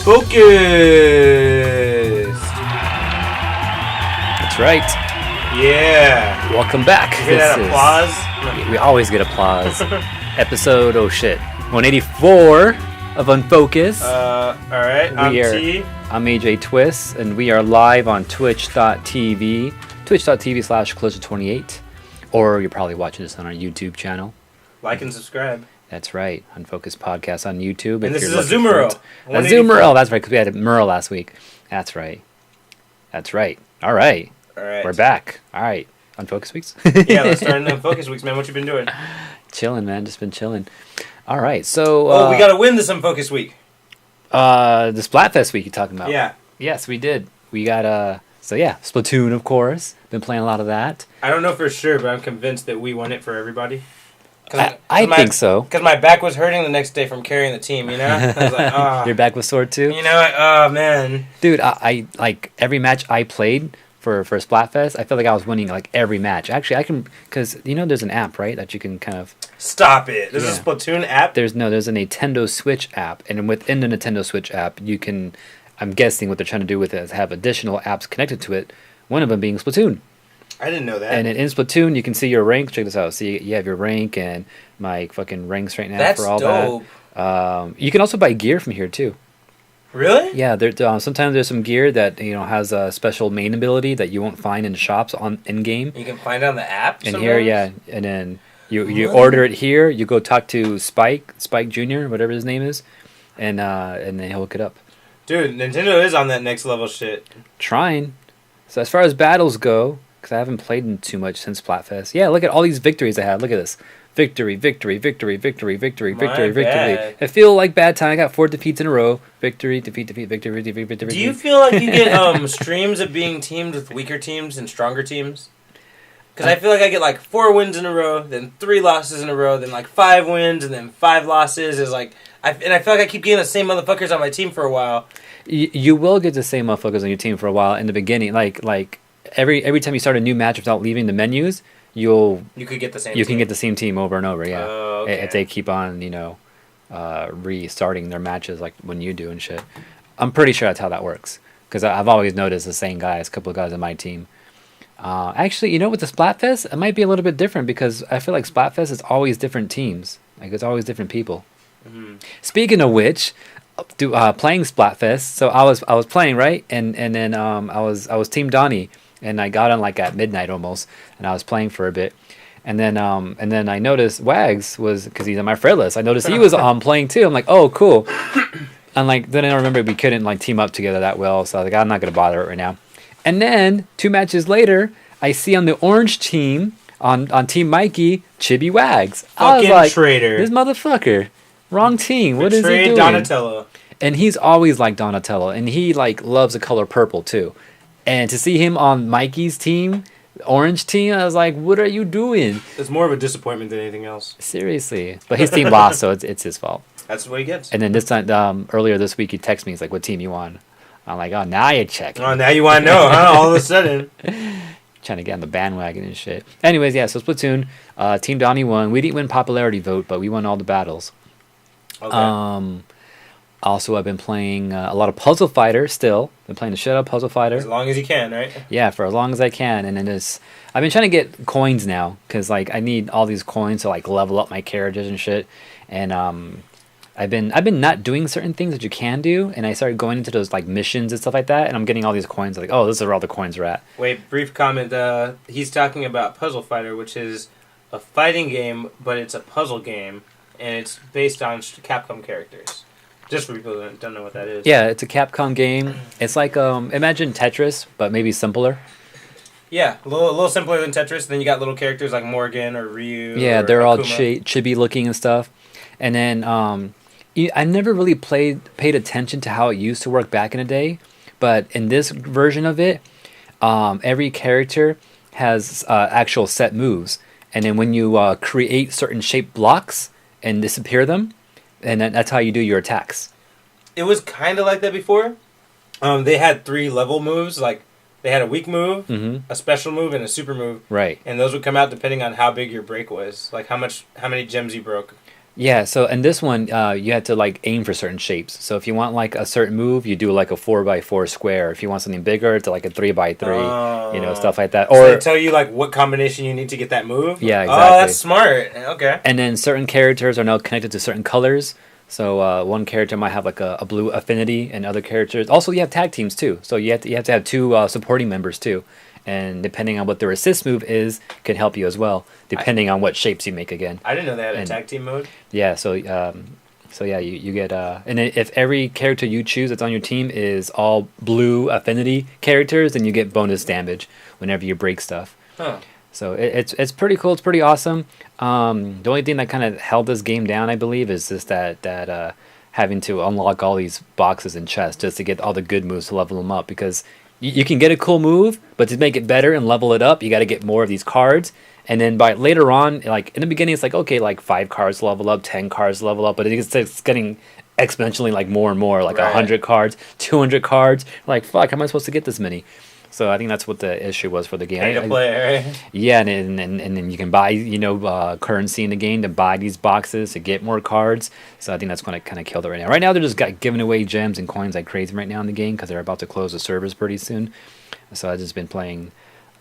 Unfocused. That's right. Yeah. Welcome back. You hear that applause? We always get applause. Episode, 184 of Unfocused. Alright, I'm T. I'm AJ Twist, and we are live on twitch.tv, twitch.tv/collision28, or you're probably watching this on our YouTube channel. Like and subscribe. That's right, Unfocused Podcast on YouTube. And this is a Zoomero. A Zoomero, that's right, because we had a Murrow last week. That's right. All right. We're back. All right. Unfocused weeks? Yeah, let's start in Unfocused weeks, man. What you been doing? Chilling, man. Just been chilling. All right, so... we got to win this Unfocused week. The Splatfest week you're talking about. Yeah. Yes, we did. We got, Splatoon, of course. Been playing a lot of that. I don't know for sure, but I'm convinced that we won it for everybody. I think so. Because my back was hurting the next day from carrying the team, you know? I was like, oh. Your back was sore, too? You know, oh, man. Dude, I like, every match I played for Splatfest, I feel like I was winning, like, every match. Actually, I can... Because, you know, there's an app, right? That you can kind of... Stop it. There's a Splatoon app? There's a Nintendo Switch app. And within the Nintendo Switch app, you can... I'm guessing what they're trying to do with it is have additional apps connected to it. One of them being Splatoon. I didn't know that. And in Splatoon, you can see your rank. Check this out. See, you have your rank and my fucking ranks right now for all dope. that. You can also buy gear from here too. Really? Yeah. Sometimes there's some gear that has a special main ability that you won't find in the shops in game. You can find it on the app. And here, yeah, and then you order it here. You go talk to Spike Jr., whatever his name is, and then he'll hook it up. Dude, Nintendo is on that next level shit. Trying. So as far as battles go. Because I haven't played in too much since Splatfest. Yeah, look at all these victories I had. Look at this. Victory. I feel like bad time. I got 4 defeats in a row. Victory. Do you feel like you get streams of being teamed with weaker teams and stronger teams? Because I feel like I get like 4 wins in a row, then 3 losses in a row, then like 5 wins, and then 5 losses. Is like, I feel like I keep getting the same motherfuckers on my team for a while. You will get the same motherfuckers on your team for a while in the beginning. Like every time you start a new match without leaving the menus, you could get the same. You can get the same team over and over. Yeah, okay. If they keep on restarting their matches like when you do and shit. I'm pretty sure that's how that works because I've always noticed the same guys, a couple of guys on my team. Actually, with the Splatfest, it might be a little bit different because I feel like Splatfest is always different teams. Like it's always different people. Mm-hmm. Speaking of which. Playing Splatfest, so I was playing right, and then I was Team Donnie, and I got on like at midnight almost, and I was playing for a bit, and then I noticed Wags was because he's on my friend list. I noticed he was playing too. I'm like, oh cool, and like then I remember we couldn't like team up together that well, so I was like I'm not gonna bother it right now. And then 2 matches later, I see on the orange team on Team Mikey Chibi Wags. I was like, traitor, this motherfucker. Wrong team. What is he doing? Donatello. And he's always like Donatello, and he like loves the color purple too. And to see him on Mikey's team, orange team, I was like, "What are you doing?" It's more of a disappointment than anything else. Seriously, but his team lost, so it's his fault. That's what he gets. And then this time, earlier this week, he texted me. He's like, "What team you on?" I'm like, "Oh, now you're checking." Oh, now you want to know, huh? All of a sudden. Trying to get on the bandwagon and shit. Anyways, yeah. So Splatoon, Team Donnie won. We didn't win popularity vote, but we won all the battles. Okay. Also, I've been playing a lot of Puzzle Fighter still. Been playing the shit out of Puzzle Fighter. As long as you can, right? Yeah, for as long as I can. And then I've been trying to get coins now because like I need all these coins to like level up my characters and shit. And I've been not doing certain things that you can do, and I started going into those like missions and stuff like that. And I'm getting all these coins. Like, oh, this is where all the coins are at. Wait, brief comment. He's talking about Puzzle Fighter, which is a fighting game, but it's a puzzle game. And it's based on Capcom characters. Just for people that don't know what that is. Yeah, it's a Capcom game. It's like imagine Tetris, but maybe simpler. Yeah, a little simpler than Tetris. Then you got little characters like Morgan or Ryu. Yeah, or they're all Akuma. chibi looking and stuff. And then I never really paid attention to how it used to work back in the day. But in this version of it, every character has actual set moves. And then when you create certain shaped blocks and disappear them, and that's how you do your attacks. It was kind of like that before. They had 3 level moves. Like they had a weak move, a special move, and a super move. Right. And those would come out depending on how big your break was, like how many gems you broke. Yeah, so in this one, you have to like aim for certain shapes. So if you want like a certain move, you do like a 4x4 square. If you want something bigger, it's like a 3x3, stuff like that. So they tell you like what combination you need to get that move? Yeah, exactly. Oh, that's smart. Okay. And then certain characters are now connected to certain colors. So one character might have like a blue affinity, and other characters. Also, you have tag teams too. So you have to have two supporting members too. And depending on what their assist move is, can help you as well, depending on what shapes you make again. I didn't know they had a tag team mode. Yeah, so yeah, you get and if every character you choose that's on your team is all blue affinity characters, then you get bonus damage whenever you break stuff. Huh. So it's pretty cool. It's pretty awesome. The only thing that kind of held this game down, I believe, is just that having to unlock all these boxes and chests just to get all the good moves to level them up, because you can get a cool move, but to make it better and level it up, you got to get more of these cards. And then by later on, like in the beginning, it's like, okay, like 5 cards level up, 10 cards level up, but it's getting exponentially like more and more, like 100 cards, 200 cards. Like, fuck, how am I supposed to get this many? So I think that's what the issue was for the game. Pay to play, right? Yeah, and then you can buy currency in the game to buy these boxes to get more cards. So I think that's going to kind of kill it right now. Right now they're just giving away gems and coins like crazy right now in the game because they're about to close the servers pretty soon. So I've just been playing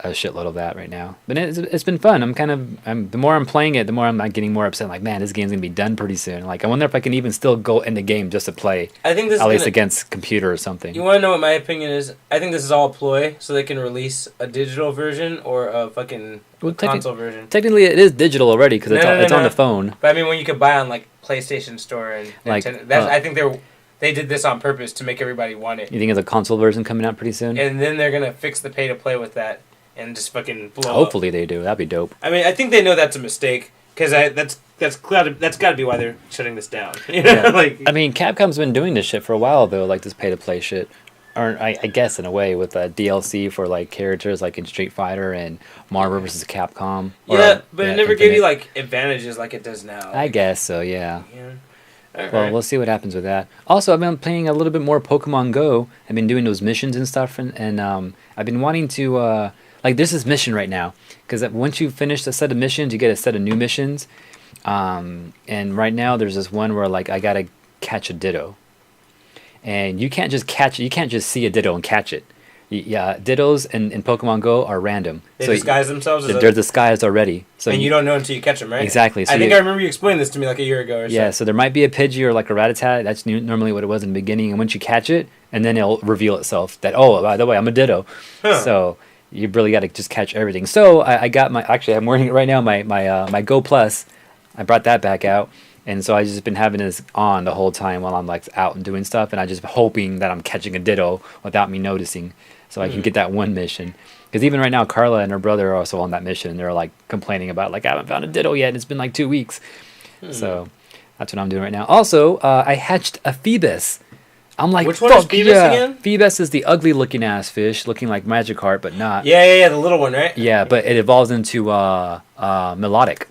a shitload of that right now, but it's been fun. The more I'm playing it, the more I'm like getting more upset. Like, man, this game's gonna be done pretty soon. Like, I wonder if I can even still go in the game just to play. I think this at least against computer or something. You want to know what my opinion is? I think this is all a ploy so they can release a digital version or a fucking console version. Technically, it is digital already because it's on the phone. But I mean, when you could buy on like PlayStation Store and like, Nintendo, I think they did this on purpose to make everybody want it. You think there's a console version coming out pretty soon? And then they're gonna fix the pay to play with that. And just fucking blow Hopefully up. They do. That'd be dope. I mean, I think they know that's a mistake because that's got to be why they're shutting this down. You know? Yeah. Like, I mean, Capcom's been doing this shit for a while though, like this pay to play shit. Or I guess in a way with DLC for like characters like in Street Fighter and Marvel vs. Capcom. Yeah, but it never gave you like advantages like it does now. I guess so. Yeah. All Well, right. we'll see what happens with that. Also, I've been playing a little bit more Pokemon Go. I've been doing those missions and stuff, and I've been wanting to. Like, there's this mission right now, because once you finish a set of missions, you get a set of new missions. And right now, there's this one where, like, I gotta catch a Ditto. And you can't just catch it. You can't just see a Ditto and catch it. Yeah, Dittos in Pokemon Go are random. They disguise themselves as they're disguised already. So and you don't know until you catch them, right? Exactly. So I think I remember you explained this to me like a year ago or so. Yeah, so there might be a Pidgey or like a Rattata. That's normally what it was in the beginning. And once you catch it, and then it'll reveal itself that, oh, by the way, I'm a Ditto. Huh. So you really got to just catch everything. So I got I'm wearing it right now, my Go Plus. I brought that back out. And so I just been having this on the whole time while I'm like out and doing stuff. And I just hoping that I'm catching a Ditto without me noticing. So I can get that one mission. Because even right now, Carla and her brother are also on that mission. And they're like complaining about like, I haven't found a Ditto yet. And it's been like 2 weeks. So that's what I'm doing right now. Also, I hatched a Phoebus. I'm like, which one is Phoebus again? Phoebus is the ugly looking ass fish, looking like Magikarp, but not. Yeah, the little one, right? Yeah, but it evolves into Melodic,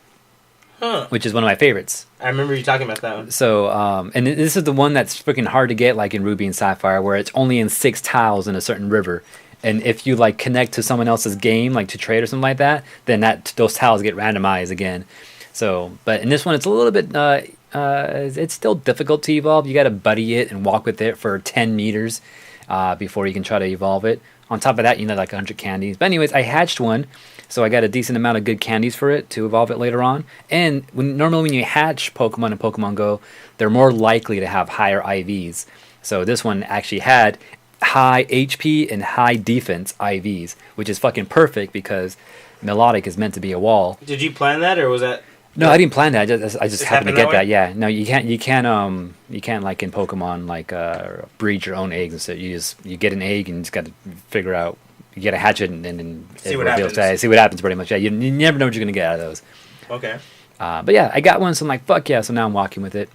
which is one of my favorites. I remember you talking about that one. So, and this is the one that's freaking hard to get, like in Ruby and Sapphire, where it's only in 6 tiles in a certain river. And if you like connect to someone else's game, like to trade or something like that, then those tiles get randomized again. So, but in this one, it's a little bit. It's still difficult to evolve. You got to buddy it and walk with it for 10 meters before you can try to evolve it. On top of that, you need like 100 candies. But anyways, I hatched one, so I got a decent amount of good candies for it to evolve it later on. And normally when you hatch Pokemon in Pokemon Go, they're more likely to have higher IVs. So this one actually had high HP and high defense IVs, which is fucking perfect because Melodic is meant to be a wall. Did you plan that, or was that? No, I didn't plan that. I just happened to get that. Way? Yeah. No, you can't like in Pokemon like breed your own eggs and so you get an egg and you just got to figure out. You get a hatchet and then see what happens. See what happens pretty much. Yeah, you never know what you're gonna get out of those. Okay. But yeah, I got one, so I'm like, fuck yeah. So now I'm walking with it.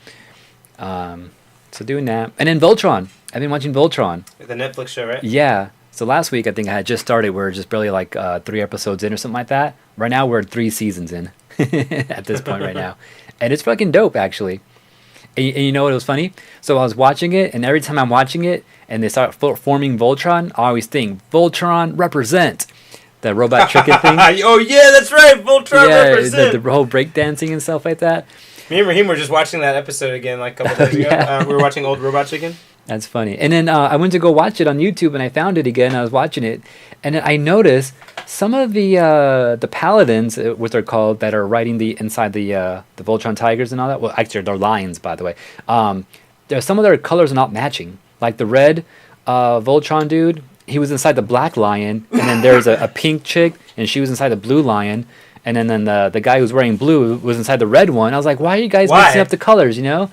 So doing that, and then Voltron. I've been watching Voltron. The Netflix show, right? Yeah. So last week I think I had just started. We're just barely like 3 episodes in or something like that. Right now we're 3 seasons in. At this point right now, and it's fucking dope actually. And you know what was funny? So I was watching it, and every time I'm watching it and they start forming Voltron, I always think Voltron represent the robot tricking thing. Oh yeah, that's right, Voltron represent. The whole breakdancing and stuff like that. Me and Raheem were just watching that episode again like a couple days ago. Yeah. We were watching Old Robot Chicken. That's funny. And then I went to go watch it on YouTube, and I found it again. I was watching it, and then I noticed some of the paladins, what they're called, that are riding inside the Voltron tigers and all that. Well, actually, they're lions, by the way. There's some of their colors are not matching. Like the red Voltron dude, he was inside the black lion, and then there's a pink chick, and she was inside the blue lion. And then the guy who's wearing blue was inside the red one. I was like, why are you guys mixing up the colors, you know?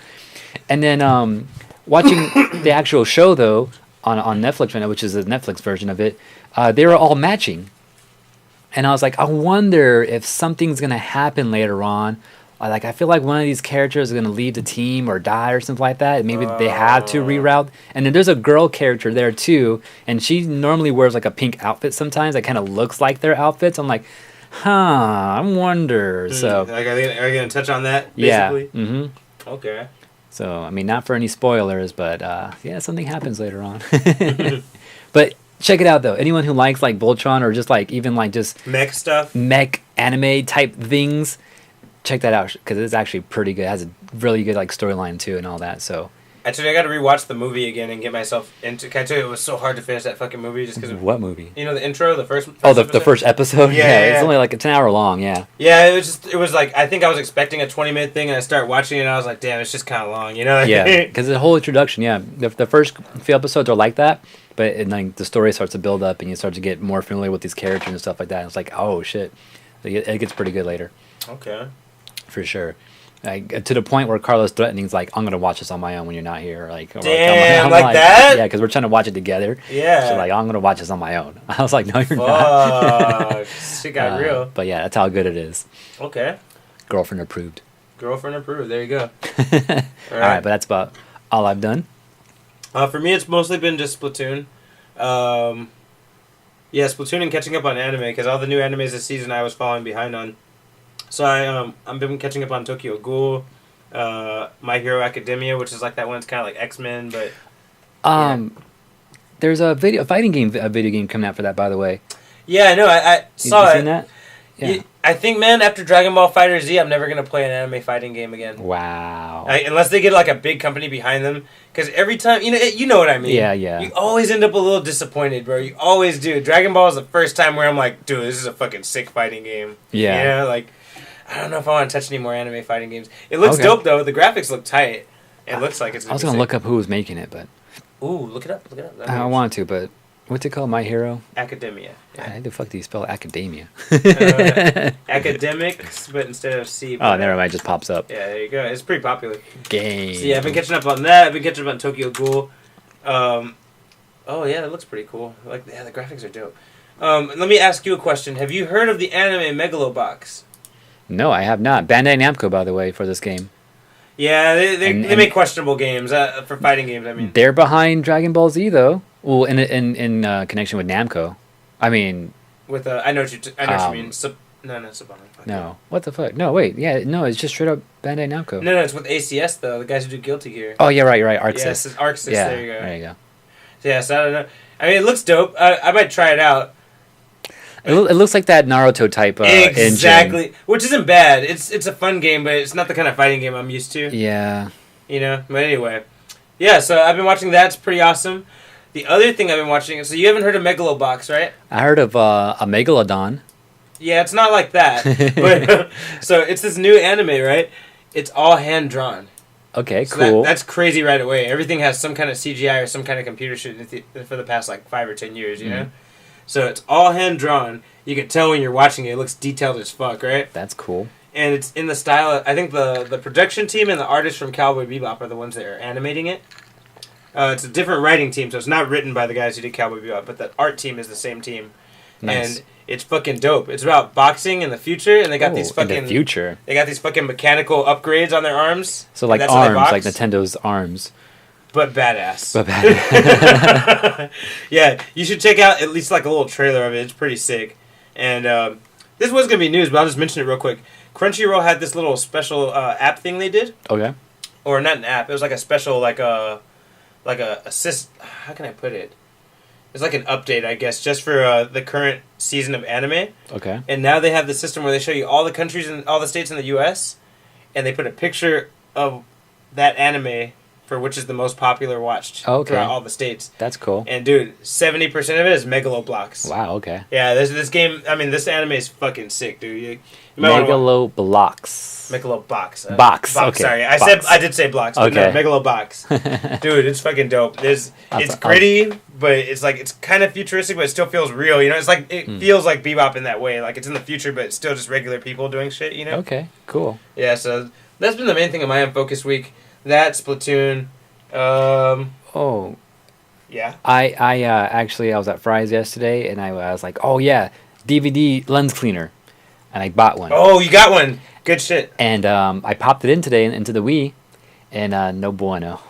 And then watching the actual show, though, on Netflix right now, which is the Netflix version of it, they were all matching. And I was like, I wonder if something's going to happen later on. Like, I feel like one of these characters is going to leave the team or die or something like that. Maybe they have to reroute. And then there's a girl character there, too. And she normally wears, like, a pink outfit sometimes. That kind of looks like their outfits. I'm like, I wonder. So, like, are you going to touch on that, basically? Yeah. Mm-hmm. Okay. So, I mean, not for any spoilers, but, yeah, something happens later on. But check it out, though. Anyone who likes, like, Voltron or just, like, even, like, just... mech stuff? Mech anime type things. Check that out, because it's actually pretty good. It has a really good, like, storyline, too, and all that, so... Actually, I got to rewatch the movie again and get myself into... Can I tell you, it was so hard to finish that fucking movie just because... What movie? You know, the intro, the first the first episode? Yeah. It's only, like, it's an hour long, yeah. Yeah, it was like, I think I was expecting a 20-minute thing, and I started watching it, and I was like, damn, it's just kind of long, you know? Yeah, because the whole introduction, yeah. The first few episodes are like that, but like the story starts to build up, and you start to get more familiar with these characters and stuff like that. And it's like, oh, shit. It gets pretty good later. Okay. For sure. Like, to the point where Carlos threatening's like, I'm gonna watch this on my own when you're not here. Like, damn, I'm like that? Yeah, because we're trying to watch it together. Yeah. So like, I'm gonna watch this on my own. I was like, no, you're not. Shit got real. But yeah, that's how good it is. Okay. Girlfriend approved. Girlfriend approved. There you go. All right, but that's about all I've done. For me, it's mostly been just Splatoon. Yeah, Splatoon and catching up on anime, because all the new animes this season I was falling behind on. So I've been catching up on Tokyo Ghoul, My Hero Academia, which is like that one. It's kind of like X-Men, but there's a video game coming out for that, by the way. Yeah, I know. I saw you it. Seen that? Yeah. I think, man, after Dragon Ball Fighter Z, I'm never gonna play an anime fighting game again. Wow. Unless they get like a big company behind them, because every time you know what I mean. Yeah. You always end up a little disappointed, bro. You always do. Dragon Ball is the first time where I'm like, dude, this is a fucking sick fighting game. Yeah. You know, like, I don't know if I want to touch any more anime fighting games. It looks dope though. The graphics look tight. It looks like it's. I was gonna look up who was making it, but. Ooh, look it up. I want to, but what's it called? My Hero Academia. Yeah. How the fuck do you spell academia? Academics, but instead of C. Oh, never mind. It just pops up. Yeah, there you go. It's pretty popular. Game. So yeah, I've been catching up on that. I've been catching up on Tokyo Ghoul. Oh yeah, that looks pretty cool. Like, yeah, the graphics are dope. Let me ask you a question. Have you heard of the anime Megalo Box? No, I have not. Bandai Namco, by the way, for this game. Yeah, they make questionable games for fighting games. I mean, they're behind Dragon Ball Z though. Well, in connection with Namco, I mean. With I know what you mean. No, Sabana. No, what the fuck? No, wait, yeah, no, it's just straight up Bandai Namco. No, it's with ACS though. The guys who do Guilty Gear. Oh yeah, right, Arxis. Yes, it's Arxis. Yeah, there you go. There you go. So, yeah, so I don't know. I mean, it looks dope. I might try it out. It looks like that Naruto type exactly, engine. Which isn't bad. It's a fun game, but it's not the kind of fighting game I'm used to. Yeah. You know, but anyway, yeah. So I've been watching that. It's pretty awesome. The other thing I've been watching. So you haven't heard of Megalo Box, right? I heard of a Megalodon. Yeah, it's not like that. But so it's this new anime, right? It's all hand drawn. Okay, so cool. That's crazy right away. Everything has some kind of CGI or some kind of computer shit for the past like 5 or 10 years, you know? So it's all hand drawn. You can tell when you're watching it. It looks detailed as fuck, right? That's cool. And it's in the style of, I think the production team and the artists from Cowboy Bebop are the ones that are animating it. It's a different writing team, so it's not written by the guys who did Cowboy Bebop, but the art team is the same team. Nice. And it's fucking dope. It's about boxing in the future, and they got these fucking in the future. They got these fucking mechanical upgrades on their arms. So like arms, like Nintendo's arms. But badass. But badass. Yeah, you should check out at least like a little trailer of it. It's pretty sick. And this was gonna be news, but I'll just mention it real quick. Crunchyroll had this little special app thing they did. Okay. Or not an app. It was like a special like a assist. How can I put it? It's like an update, I guess, just for the current season of anime. Okay. And now they have the system where they show you all the countries and all the states in the U.S. and they put a picture of that anime for which is the most popular watched throughout all the states. That's cool. And dude, 70% of it is Megalo Box. Wow. Okay. Yeah, this game. I mean, this anime is fucking sick, dude. You Megalo Box. Megalo Box. Box. Okay. Sorry, Box. I did say blocks. But okay. No, Megalo Box. Dude, it's fucking dope. It's gritty, but it's like it's kind of futuristic, but it still feels real. You know, it's like it feels like Bebop in that way. Like it's in the future, but it's still just regular people doing shit. You know. Okay. Cool. Yeah. So that's been the main thing of my Unfocused week. That Splatoon. Oh. Yeah. I actually I was at Fry's yesterday and I was like, oh yeah, DVD lens cleaner, and I bought one. Oh, you got one. Good shit. And I popped it in today into the Wii, and no bueno.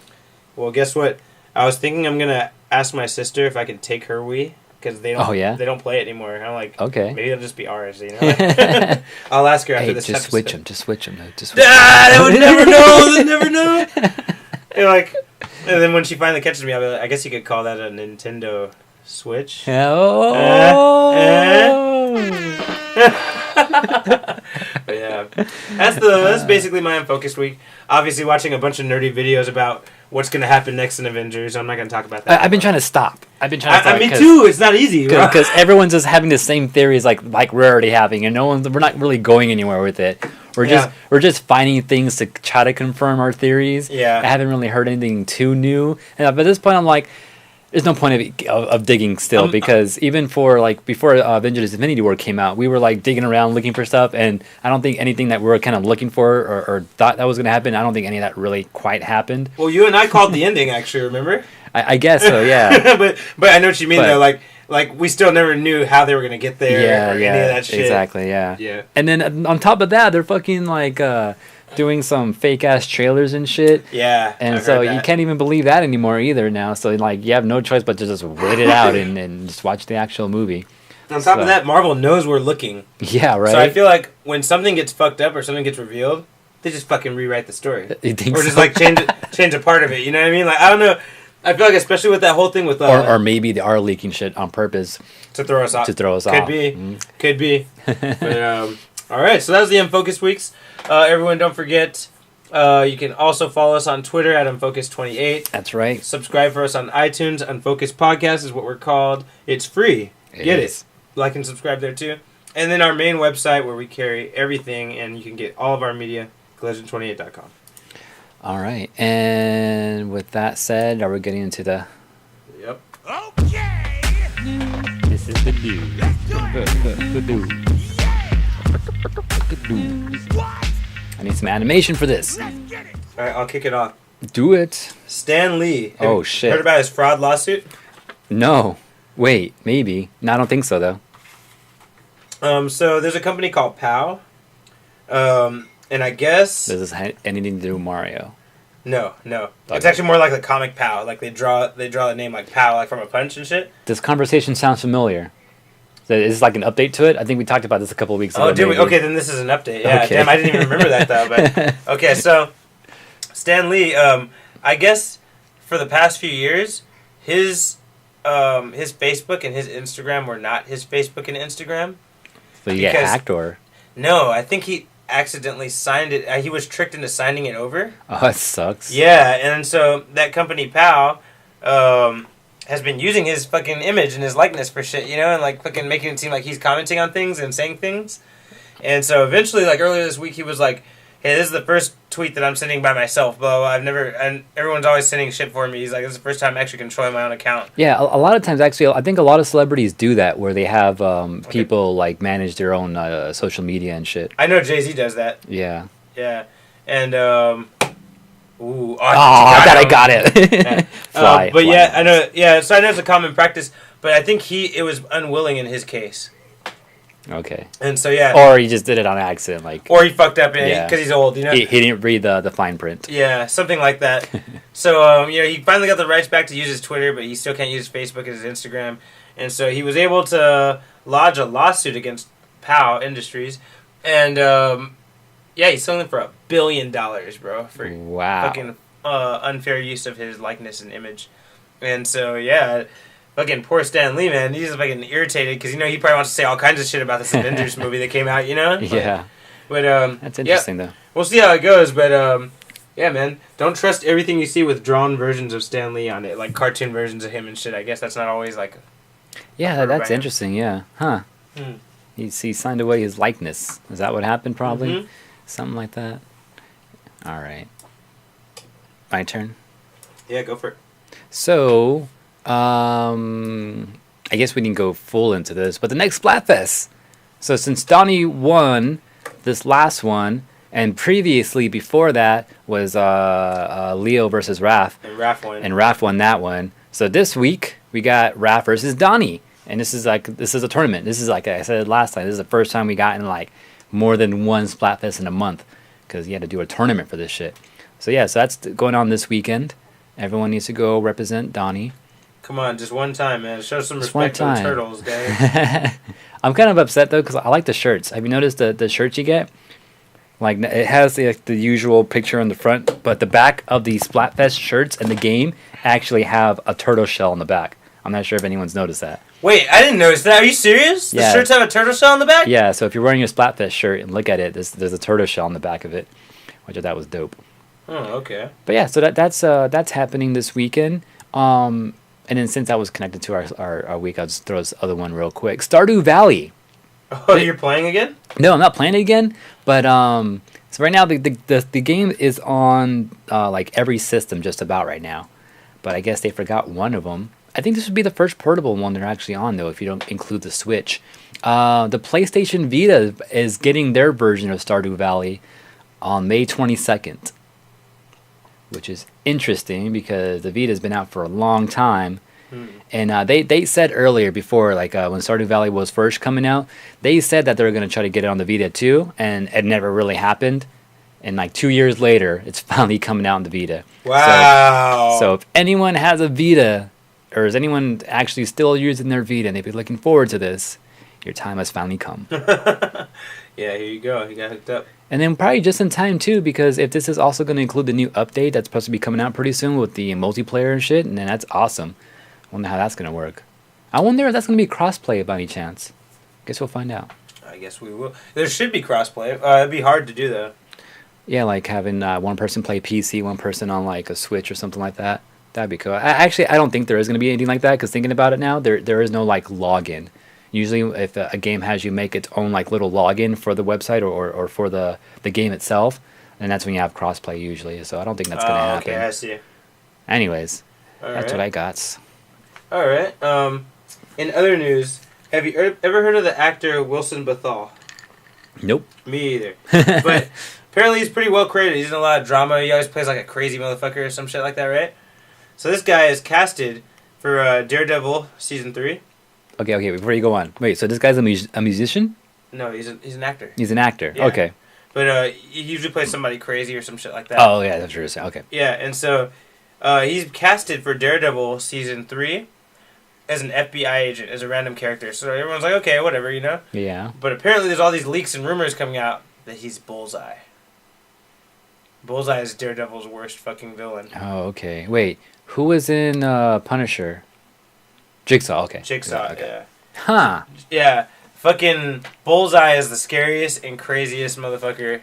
Well, guess what? I was thinking I'm gonna ask my sister if I can take her Wii because they don't. Oh yeah. They don't play it anymore. I'm like, okay. Maybe it'll just be ours. You know. I'll ask her after this. Just episode. switch them. Just switch them. They would never know. They'd never know. And like, and then when she finally catches me, I'll be like, I guess you could call that a Nintendo Switch. Oh. But yeah, that's basically my Unfocused week. Obviously, watching a bunch of nerdy videos about what's going to happen next in Avengers. I'm not going to talk about that. I've been trying to stop. Me too. It's not easy because everyone's just having the same theories like we're already having, and we're not really going anywhere with it. We're just finding things to try to confirm our theories. Yeah, I haven't really heard anything too new, and at this point, I'm like, there's no point of digging still because even for like before Avengers Infinity War came out, we were like digging around looking for stuff, and I don't think anything that we were kind of looking for or thought that was going to happen, I don't think any of that really quite happened. Well, you and I called the ending actually, remember? I guess so, yeah. but I know what you mean though, like we still never knew how they were going to get there or any of that shit. Exactly, yeah. Yeah. And then on top of that, they're fucking like doing some fake ass trailers and shit. Yeah. And so you can't even believe that anymore either now. So like you have no choice but to just wait it out and just watch the actual movie. On top of that, Marvel knows we're looking. Yeah, right. So I feel like when something gets fucked up or something gets revealed, they just fucking rewrite the story. You think or just like change a part of it. You know what I mean? Like I don't know. I feel like especially with that whole thing with or maybe they are leaking shit on purpose to throw us off. Could be. Mm-hmm. Could be. But, all right. So that was the Unfocused weeks. Everyone, don't forget. You can also follow us on Twitter at Unfocused28. That's right. Subscribe for us on iTunes. Unfocused Podcast is what we're called. It's free. Get it. Like and subscribe there too. And then our main website where we carry everything and you can get all of our media, collision28.com. All right. And with that said, are we getting into the... Yep. Okay. This is the news. The news. I need some animation for this. All right, I'll kick it off. Do it. Stan Lee. Oh, shit. Heard about his fraud lawsuit? No. Wait, maybe. No, I don't think so, though. So there's a company called POW. And I guess... Does this have anything to do with Mario? No. Okay. It's actually more like the comic POW. Like they draw the name like POW, like from a punch and shit. This conversation sounds familiar. So is this like an update to it? I think we talked about this a couple of weeks ago. Oh, did we? Okay, then this is an update. Yeah, okay. Damn, I didn't even remember that though. But okay, so Stan Lee, I guess for the past few years, his Facebook and his Instagram were not his Facebook and Instagram. So you get hacked or? No, I think he accidentally signed it. He was tricked into signing it over. Oh, that sucks. Yeah, and so that company POW has been using his fucking image and his likeness for shit, you know, and like fucking making it seem like he's commenting on things and saying things. And so eventually, like earlier this week, he was like, "Hey, this is the first tweet that I'm sending by myself, blah, blah. And everyone's always sending shit for me." He's like, "This is the first time I'm actually controlling my own account." Yeah, a lot of times, actually, I think a lot of celebrities do that, where they have people, like, manage their own social media and shit. I know Jay-Z does that. Yeah. Yeah. And, I got it. Yeah. But yeah, I know, yeah, so I know it's a common practice, but I think it was unwilling in his case. Okay. And so, yeah. Or he just did it on accident, like. Or he fucked up because he's old, you know? He didn't read the fine print. Yeah, something like that. So, he finally got the rights back to use his Twitter, but he still can't use Facebook and his Instagram. And so he was able to lodge a lawsuit against POW Industries. And, he's selling them for $1 billion, bro. For fucking unfair use of his likeness and image. And so, yeah... Fucking poor Stan Lee, man. He's fucking irritated because, he probably wants to say all kinds of shit about this Avengers movie that came out, you know? Yeah. But, that's interesting, though. We'll see how it goes, but yeah, man. Don't trust everything you see with drawn versions of Stan Lee on it, like cartoon versions of him and shit. I guess that's not always like. Yeah, that's interesting. Yeah, huh? He signed away his likeness. Is that what happened? Probably, something like that. All right, my turn. Yeah, go for it. So, I guess we didn't go full into this, but the next Splatfest. So since Donnie won this last one, and previously before that was Leo versus Raph. And Raph won. And Raph won that one. So this week we got Raph versus Donnie, and this is a tournament. This is like I said last time. This is the first time we got in like more than one Splatfest in a month, because you had to do a tournament for this shit. So yeah, so that's going on this weekend. Everyone needs to go represent Donnie. Come on, just one time, man. Show some respect to the turtles, guys. I'm kind of upset, though, because I like the shirts. Have you noticed the shirts you get? Like, it has the usual picture on the front, but the back of the Splatfest shirts in the game actually have a turtle shell on the back. I'm not sure if anyone's noticed that. Wait, I didn't notice that. Are you serious? Yeah. The shirts have a turtle shell on the back? Yeah, so if you're wearing your Splatfest shirt and look at it, there's a turtle shell on the back of it, which I thought was dope. Oh, okay. But yeah, so that's happening this weekend. And then since that was connected to our week, I'll just throw this other one real quick. Stardew Valley. Oh, you're playing again? No, I'm not playing it again. But so right now the game is on like every system just about right now. But I guess they forgot one of them. I think this would be the first portable one they're actually on, though, if you don't include the Switch. The PlayStation Vita is getting their version of Stardew Valley on May 22nd. Which is interesting because the Vita has been out for a long time. And they said earlier before, like when Stardew Valley was first coming out, they said that they were going to try to get it on the Vita too, and it never really happened. And like 2 years later, it's finally coming out on the Vita. Wow. So if anyone has a Vita, or is anyone actually still using their Vita and they've been looking forward to this, your time has finally come. Yeah, here you go. You got hooked up. And then probably just in time, too, because if this is also going to include the new update that's supposed to be coming out pretty soon with the multiplayer and shit, and then that's awesome. I wonder how that's going to work. I wonder if that's going to be crossplay by any chance. Guess we'll find out. I guess we will. There should be crossplay. It'd be hard to do, though. Yeah, like having one person play PC, one person on like a Switch or something like that. That'd be cool. I don't think there is going to be anything like that, because thinking about it now, there is no like login. Usually, if a game has you make its own like little login for the website or for the game itself, then that's when you have crossplay usually. So I don't think that's going to happen. Okay, I see. Anyways, that's what I got. All right. In other news, have you ever heard of the actor Wilson Bethel? Nope. Me either. But apparently he's pretty well credited. He's in a lot of drama. He always plays like a crazy motherfucker or some shit like that, right? So this guy is casted for Daredevil Season 3. Okay, before you go on. Wait, so this guy's a musician? No, he's an actor. He's an actor, yeah. Okay. But he usually plays somebody crazy or some shit like that. Oh, yeah, that's true. Okay. Yeah, and so he's casted for Daredevil Season 3 as an FBI agent, as a random character. So everyone's like, okay, whatever, you know? Yeah. But apparently there's all these leaks and rumors coming out that he's Bullseye. Bullseye is Daredevil's worst fucking villain. Oh, okay. Wait, who was in Punisher? Jigsaw, okay. Jigsaw, okay. yeah. Huh. Yeah, fucking Bullseye is the scariest and craziest motherfucker.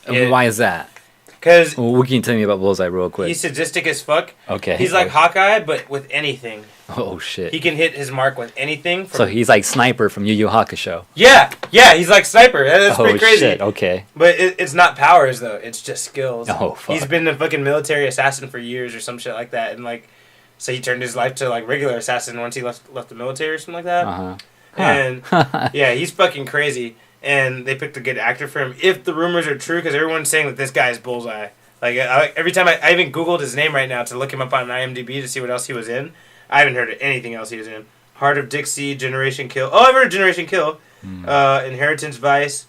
Why is that? Because... Well, what can you tell me about Bullseye real quick? He's sadistic as fuck. Okay. He's like Hawkeye, but with anything. Oh, shit. He can hit his mark with anything. So he's like Sniper from Yu Yu Hakusho. Yeah, he's like Sniper. That's pretty crazy. Shit, okay. But it's not powers, though. It's just skills. Oh, fuck. He's been a fucking military assassin for years or some shit like that. And, like, so he turned his life to, like, regular assassin once he left the military or something like that. Uh-huh. And, yeah, he's fucking crazy. And they picked a good actor for him. If the rumors are true, because everyone's saying that this guy is Bullseye. Like, every time I even Googled his name right now to look him up on IMDb to see what else he was in. I haven't heard of anything else he was in. Heart of Dixie, Generation Kill. Oh, I've heard of Generation Kill. Inheritance Vice.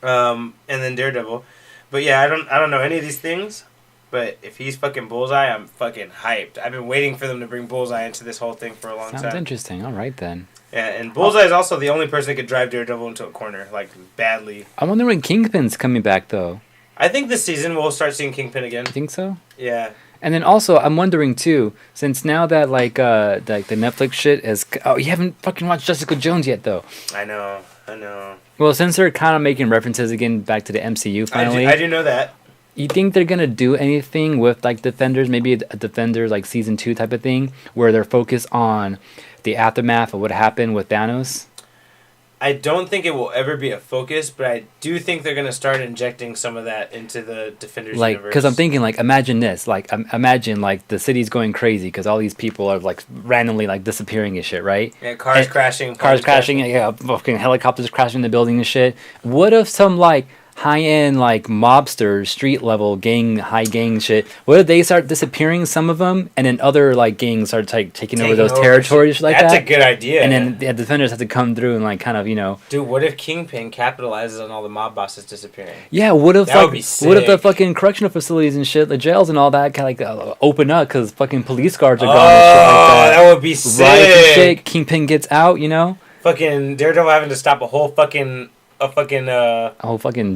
And then Daredevil. But yeah, I don't know any of these things. But if he's fucking Bullseye, I'm fucking hyped. I've been waiting for them to bring Bullseye into this whole thing for a long time. Sounds interesting. All right, then. Yeah, and Bullseye is also the only person that could drive Daredevil into a corner, like, badly. I wonder when Kingpin's coming back, though. I think this season we'll start seeing Kingpin again. You think so? Yeah. And then also, I'm wondering, too, since now that, like the Netflix shit is... Oh, you haven't fucking watched Jessica Jones yet, though. I know. I know. Well, since they're kind of making references again back to the MCU finally. I do know that. You think they're going to do anything with, like, Defenders? Maybe a Defenders, like, Season 2 type of thing? Where they're focused on the aftermath of what happened with Thanos? I don't think it will ever be a focus, but I do think they're going to start injecting some of that into the Defenders universe. Because I'm thinking, like, imagine this. Like, imagine, like, the city's going crazy because all these people are, like, randomly, like, disappearing and shit, right? Yeah, cars crashing. Yeah, fucking helicopters crashing in the building and shit. What if some, like, high-end, like, mobsters, street-level high gang shit, what if they start disappearing, some of them, and then other, like, gangs start taking over those territories like that? That's a good idea. And then the Defenders have to come through and, like, kind of, Dude, what if Kingpin capitalizes on all the mob bosses disappearing? Yeah, what if, that would be sick. What if the fucking correctional facilities and shit, the jails and all that, kind of, like, open up because fucking police guards are gone and shit like that? That would be sick. Right, and shit, Kingpin gets out, Fucking Daredevil having to stop a whole fucking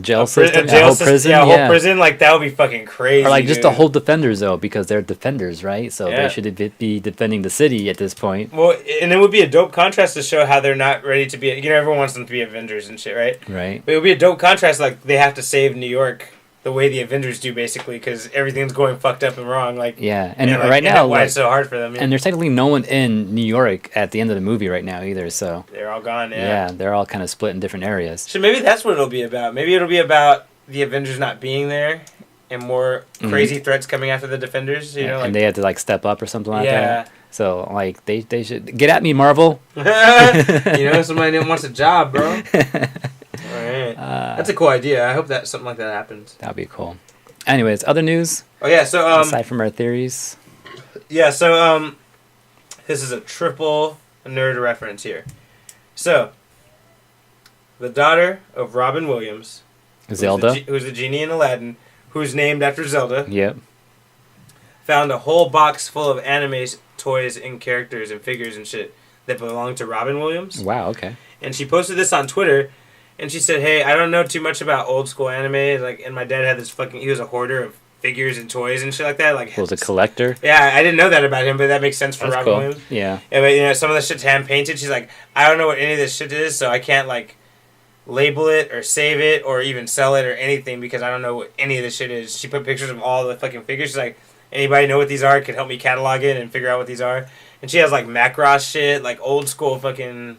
jail system, a whole prison, a whole prison, like that would be fucking crazy. Or like just the whole Defenders though, because they're Defenders, right? So they should be defending the city at this point. Well, and it would be a dope contrast to show how they're not ready to be. Everyone wants them to be Avengers and shit, right? Right. But it would be a dope contrast, like they have to save New York the way the Avengers do, basically, because everything's going fucked up and wrong. Like, and right now, why it's so hard for them. And there's technically no one in New York at the end of the movie right now either. So they're all gone. Yeah, they're all kind of split in different areas. So maybe that's what it'll be about. Maybe it'll be about the Avengers not being there and more crazy threats coming after the Defenders. And they had to like step up or something like that. So like they should get at me, Marvel. Somebody wants a job, bro. Alright. That's a cool idea. I hope that something like that happens. That'd be cool. Anyways, other news? Oh yeah, so aside from our theories. Yeah, so this is a triple nerd reference here. So the daughter of Robin Williams, Zelda, who's the genie in Aladdin, who's named after Zelda. Yep. Found a whole box full of anime toys and characters and figures and shit that belong to Robin Williams. Wow, okay. And she posted this on Twitter. And she said, "Hey, I don't know too much about old school anime. Like, and my dad had this he was a hoarder of figures and toys and shit like that. Like, he was a collector. Yeah, I didn't know that about him, but that makes sense for Robin Williams. Yeah. But some of the shit's hand painted. She's like, I don't know what any of this shit is, so I can't like label it or save it or even sell it or anything because I don't know what any of this shit is. She put pictures of all the fucking figures. She's like, anybody know what these are? Could help me catalog it and figure out what these are. And she has like Macross shit, like old school fucking."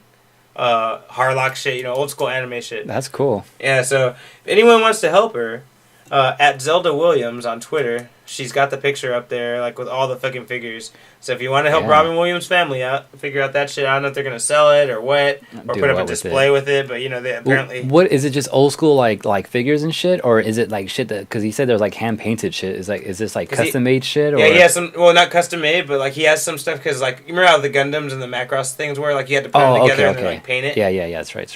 Harlock shit, old school anime shit. That's cool. Yeah, so if anyone wants to help her, at Zelda Williams on Twitter, she's got the picture up there, like with all the fucking figures. So if you want to help Robin Williams' family out, figure out that shit. I don't know if they're gonna sell it or what, or put up a display with it. But they apparently. What is it? Just old school like figures and shit, or is it like shit that? Because he said there's like hand painted shit. Is this like custom made shit? Or? Yeah, he has some. Well, not custom made, but like he has some stuff because like you remember how the Gundams and the Macross things were like you had to put them together and then like paint it. Yeah, that's right.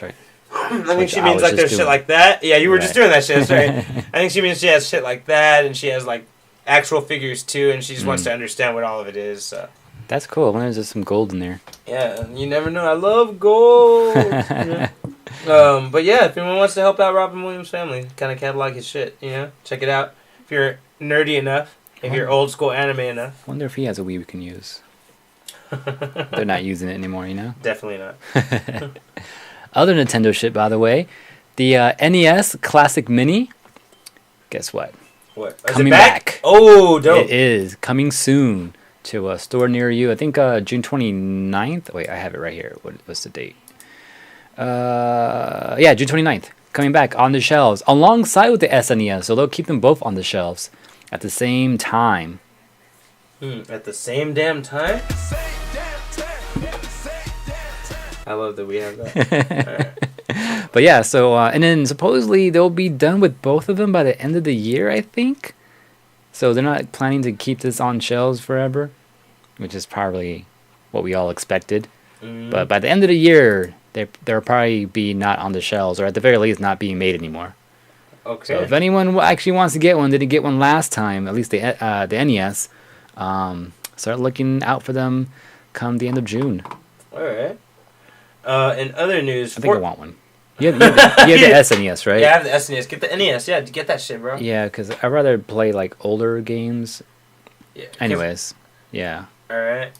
I think she means like there's shit like that. Yeah, you were just doing that shit. That's right. I think she means she has shit like that, and she has like actual figures too, and she just wants to understand what all of it is. So. That's cool. When there's just some gold in there. Yeah, you never know. I love gold. But yeah, if anyone wants to help out Robin Williams' family, kind of catalog his shit, check it out. If you're nerdy enough, if you're old school anime enough. Wonder if he has a Wii we can use. They're not using it anymore, Definitely not. Other Nintendo shit, by the way, the NES Classic Mini. Guess what? What? Coming back. Oh, dope! It is coming soon to a store near you. I think June 29th. Wait, I have it right here. What's the date? Yeah, June 29th. Coming back on the shelves alongside with the SNES. So they'll keep them both on the shelves at the same time. At the same damn time? I love that we have that. All right. But yeah, so and then supposedly they'll be done with both of them by the end of the year, I think. So they're not planning to keep this on shelves forever, which is probably what we all expected. But by the end of the year, they'll probably be not on the shelves, or at the very least not being made anymore. Okay. So if anyone actually wants to get one, didn't get one last time, at least the NES, start looking out for them come the end of June. All right. In other news, I think I want one. You have the SNES, right? Yeah, I have the SNES. Get the NES. Yeah, get that shit, bro. Yeah, because I'd rather play like older games. Yeah. Anyways, yeah. All right.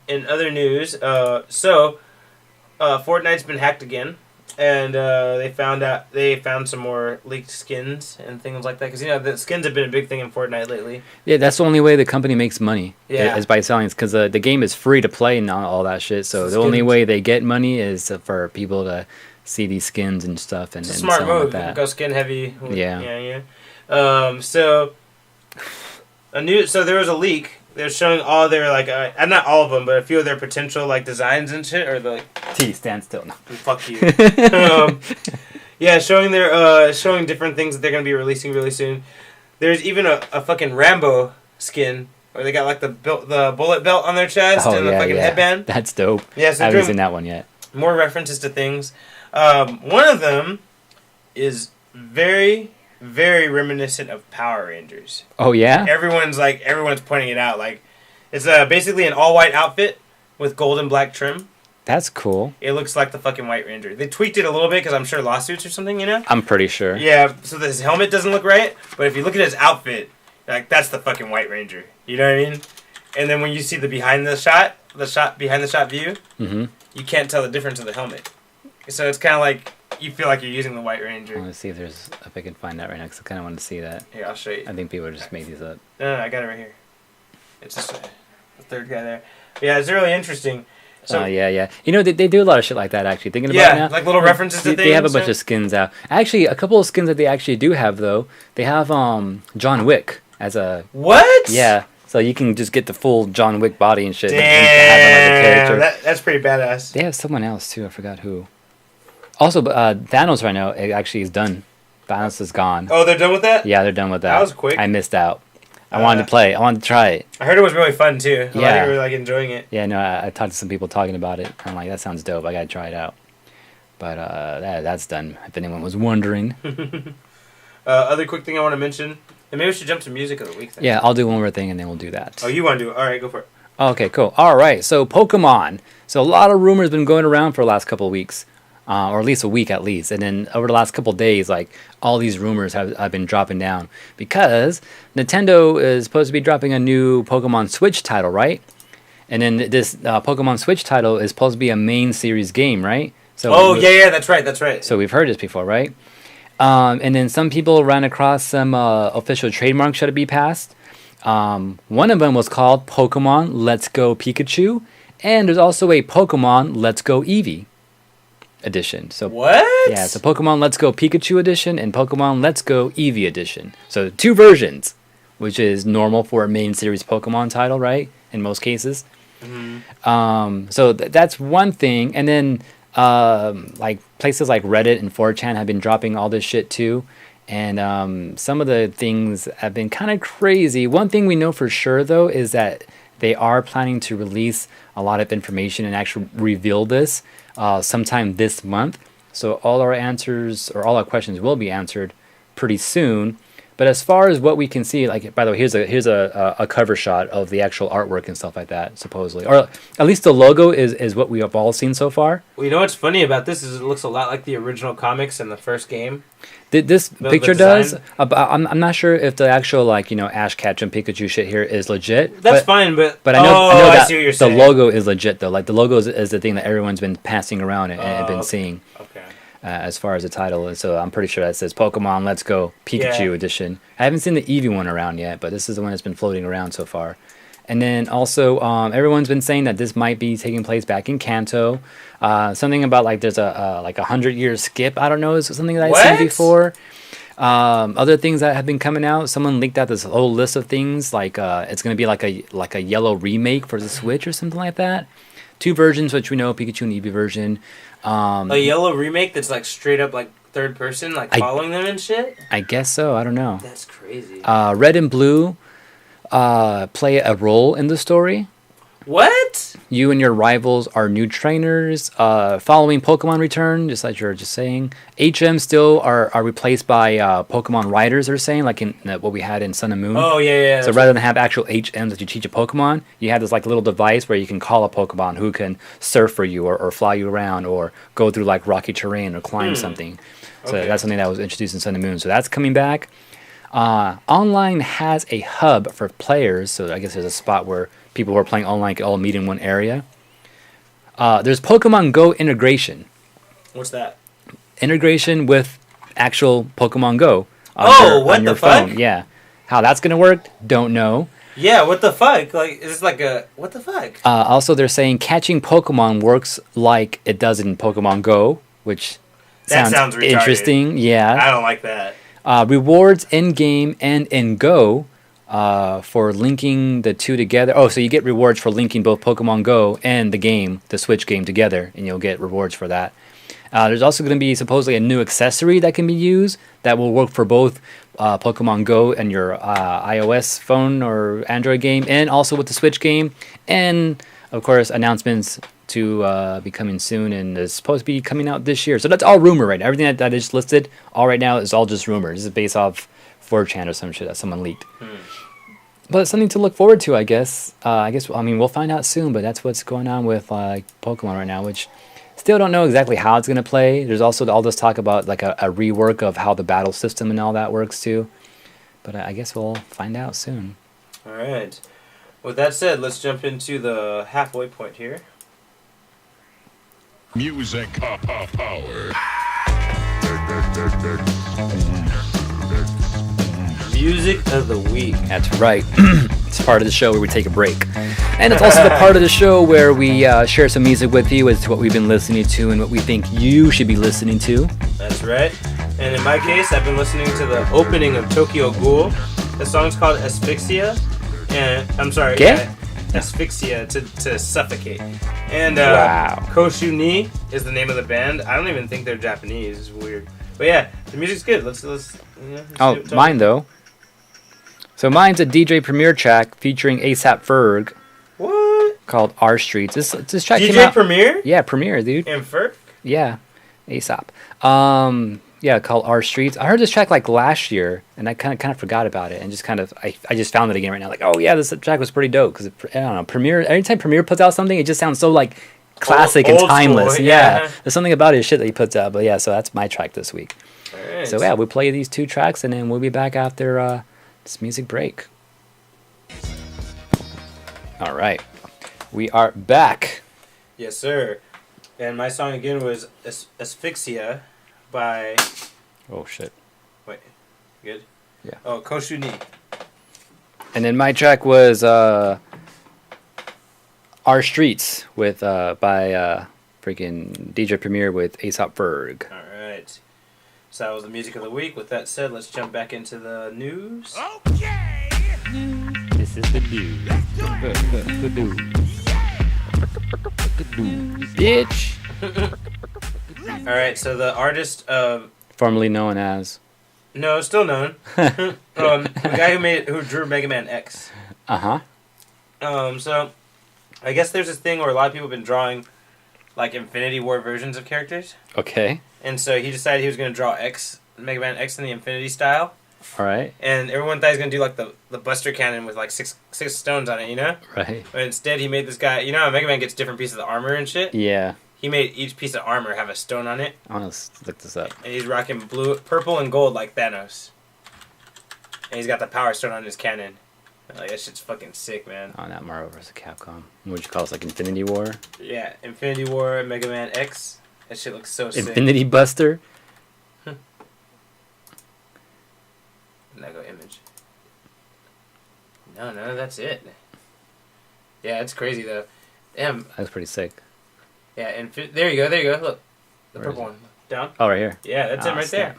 In other news, so Fortnite's been hacked again. and they found some more leaked skins and things like that. Because the skins have been a big thing in Fortnite lately. Yeah, that's the only way the company makes money. Yeah, is by selling. Because the game is free to play and all that shit. So the only way they get money is for people to see these skins and stuff and smart sell move. like that. Go skin heavy. Yeah. So there was a leak. They're showing all their not all of them, but a few of their potential designs and shit, or the T stand still. No. Fuck you. Showing different things that they're gonna be releasing really soon. There's even a fucking Rambo skin, where they got the bullet belt on their chest and the fucking headband. That's dope. Yeah, so I haven't seen that one yet. More references to things. One of them is very, very reminiscent of Power Rangers. Oh yeah? Everyone's pointing it out. It's basically an all-white outfit with gold and black trim. That's cool. It looks like the fucking White Ranger. They tweaked it a little bit because I'm sure lawsuits or something, I'm pretty sure. Yeah, so his helmet doesn't look right, but if you look at his outfit, that's the fucking White Ranger. You know what I mean? And then when you see the behind the shot view, you can't tell the difference of the helmet. So it's kind of like you feel like you're using the White Ranger. I want to see if I can find that right now, because I kind of want to see that. Here, I'll show you. I think people just made these up. No, I got it right here. It's just the third guy there. Yeah, it's really interesting. So, yeah. They do a lot of shit like that, actually. Thinking about it now. Like little references to things. They have a bunch of skins out. Actually, a couple of skins that they actually do have, though. They have John Wick as a... What? Yeah. So you can just get the full John Wick body and shit. Damn, and have him as a character. That's pretty badass. They have someone else, too. I forgot who. Also, Thanos right now, it actually is done. Thanos is gone. Oh, they're done with that? Yeah, they're done with that. That was quick. I missed out. I wanted to play. I wanted to try it. I heard it was really fun, too. A lot of people were, enjoying it. Yeah, no, I talked to some people talking about it. I'm like, that sounds dope. I got to try it out. But that's done, if anyone was wondering. Other quick thing I want to mention, and maybe we should jump to music of the week then. Yeah, I'll do one more thing, and then we'll do that. Oh, you want to do it? All right, go for it. Okay, cool. All right, so Pokemon. So a lot of rumors been going around for the last couple of weeks. Or at least a week at least. And then over the last couple of days, all these rumors have been dropping down. Because Nintendo is supposed to be dropping a new Pokemon Switch title, right? And then this Pokemon Switch title is supposed to be a main series game, right? So that's right. So we've heard this before, right? And then some people ran across some official trademarks should be passed. One of them was called Pokemon Let's Go Pikachu. And there's also a Pokemon Let's Go Eevee edition. So what? Yeah, so Pokemon Let's Go Pikachu edition and Pokemon Let's Go Eevee edition. So 2 versions, which is normal for a main series Pokemon title, right? In most cases. Mm-hmm. So that's one thing. And then places like Reddit and 4chan have been dropping all this shit too. And some of the things have been kind of crazy. One thing we know for sure though is that they are planning to release a lot of information and actually reveal this sometime this month. So all our answers or all our questions will be answered pretty soon. But as far as what we can see, by the way, here's a cover shot of the actual artwork and stuff like that, supposedly. Or at least the logo is what we have all seen so far. Well, you know what's funny about this is it looks a lot like the original comics in the first game. This picture does. I'm not sure if the actual Ash Ketchum Pikachu shit here is legit. That's fine, but I know that I see what you're saying. The logo is legit though. The logo is the thing that everyone's been passing around and been seeing. Okay. As far as the title is, so I'm pretty sure that says Pokemon Let's Go Pikachu edition. I haven't seen the Eevee one around yet, but this is the one that's been floating around so far. And then also, everyone's been saying that this might be taking place back in Kanto. Something about there's a 100-year skip. I don't know, is something that I've seen before. Other things that have been coming out. Someone leaked out this whole list of things. It's going to be like a yellow remake for the Switch or something like that. 2 versions, which we know, Pikachu and Eevee version. A yellow remake that's straight up third person, following them and shit? I guess so. I don't know. That's crazy. Red and Blue play a role in the story. What? You and your rivals are new trainers. Following Pokemon return, just like you were just saying. HM still are replaced by Pokemon riders, they're saying, like in what we had in Sun and Moon. Oh, yeah. So rather than have actual HMs that you teach a Pokemon, you have this little device where you can call a Pokemon who can surf for you or fly you around or go through rocky terrain or climb something. So that's something that was introduced in Sun and Moon. So that's coming back. Online has a hub for players, so I guess there's a spot where people who are playing online can all meet in one area. There's Pokemon Go integration. What's that? integration with actual Pokemon Go on your phone. Fuck? Yeah. How that's going to work, don't know. Yeah, what the fuck? Like, is this like a... What the fuck? Also, they're saying catching Pokemon works like it does in Pokemon Go, which sounds interesting. Yeah. I don't like that. Rewards in-game and in Go for linking the two together. Oh, so you get rewards for linking both Pokemon Go and the Switch game together, and you'll get rewards for that. There's also going to be supposedly a new accessory that can be used that will work for both Pokemon Go and your iOS phone or Android game, and also with the Switch game. And, of course, announcements to be coming soon, and it's supposed to be coming out this year. So that's all rumor right now. Everything that is listed all right now is all just rumor. This is based off 4chan or some shit that someone leaked. But it's something to look forward to, I guess. I mean, we'll find out soon, but that's what's going on with Pokemon right now, which still don't know exactly how it's going to play. There's also all this talk about like a rework of how the battle system and all that works too. But I guess we'll find out soon. All right. With that said, let's jump into the halfway point here. Music power. Music of the week. That's right. It's part of the show where we take a break. And it's also the part of the show where we share some music with you as to what we've been listening to and what we think you should be listening to. That's right. And in my case, I've been listening to the opening of Tokyo Ghoul. The song's called Asphyxia. And I'm sorry. Okay. Asphyxia, to suffocate. And wow. Koshu Ni is the name of the band. I don't even think they're Japanese. It's weird. But yeah, the music's good. Let's mine though. So mine's a DJ Premier track featuring A$AP Ferg. What? Called R Streets. This track DJ came out. Premier? Yeah, Premier, dude. And Ferg? Yeah, A$AP. Yeah, called R Streets. I heard this track like last year, and I kind of forgot about it, and just kind of I just found it again right now. Like, oh yeah, this track was pretty dope because I don't know, Premier. Anytime Premier puts out something, it just sounds so like classic and timeless. School, yeah, there's something about his shit that he puts out. But yeah, so that's my track this week. All right. So yeah, we'll play these two tracks, and then we'll be back after this music break. All right, we are back. Yes, sir. And my song again was Asphyxia by... Oh, shit. Wait. Good? Yeah. Oh, Koshu Ni. And then my track was Our Streets with by freaking DJ Premier with A$AP Ferg. All right. So that was the music of the week. With that said, let's jump back into the news. Okay. This is the news. The news. Bitch. All right. So the artist of formerly known as. No, still known. The guy who drew Mega Man X. So I guess there's this thing where a lot of people have been drawing like Infinity War versions of characters. Okay. And so he decided he was going to draw Mega Man X in the Infinity style. All right. And everyone thought he was going to do like the Buster Cannon with like six stones on it, you know? Right. But instead he made this guy, you know how Mega Man gets different pieces of armor and shit? Yeah. He made each piece of armor have a stone on it. I want to look this up. And he's rocking purple and gold like Thanos. And he's got the power stone on his cannon. Like, that shit's fucking sick, man. Oh, not Marvel vs. Capcom. What'd you call it? Like Infinity War? Yeah, Infinity War, Mega Man X. That shit looks so sick. Infinity Buster? Now go image. No, that's it. Yeah, it's crazy though. Damn. That's pretty sick. Yeah, and there you go. Look, the purple one down. Oh, right here. Yeah, that's him right snap.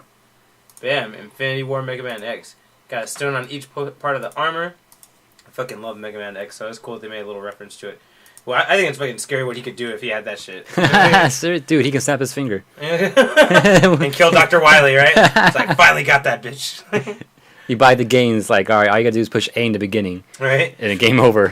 there. Bam! Infinity War Mega Man X. Got a stone on each part of the armor. I fucking love Mega Man X, so it's cool that they made a little reference to it. Well, I think it's fucking scary what he could do if he had that shit. Dude, he can snap his finger. And kill Dr. Wily, right? It's like, finally got that bitch. You buy the game, it's like, alright, all you gotta do is push A in the beginning. Right? And a game over.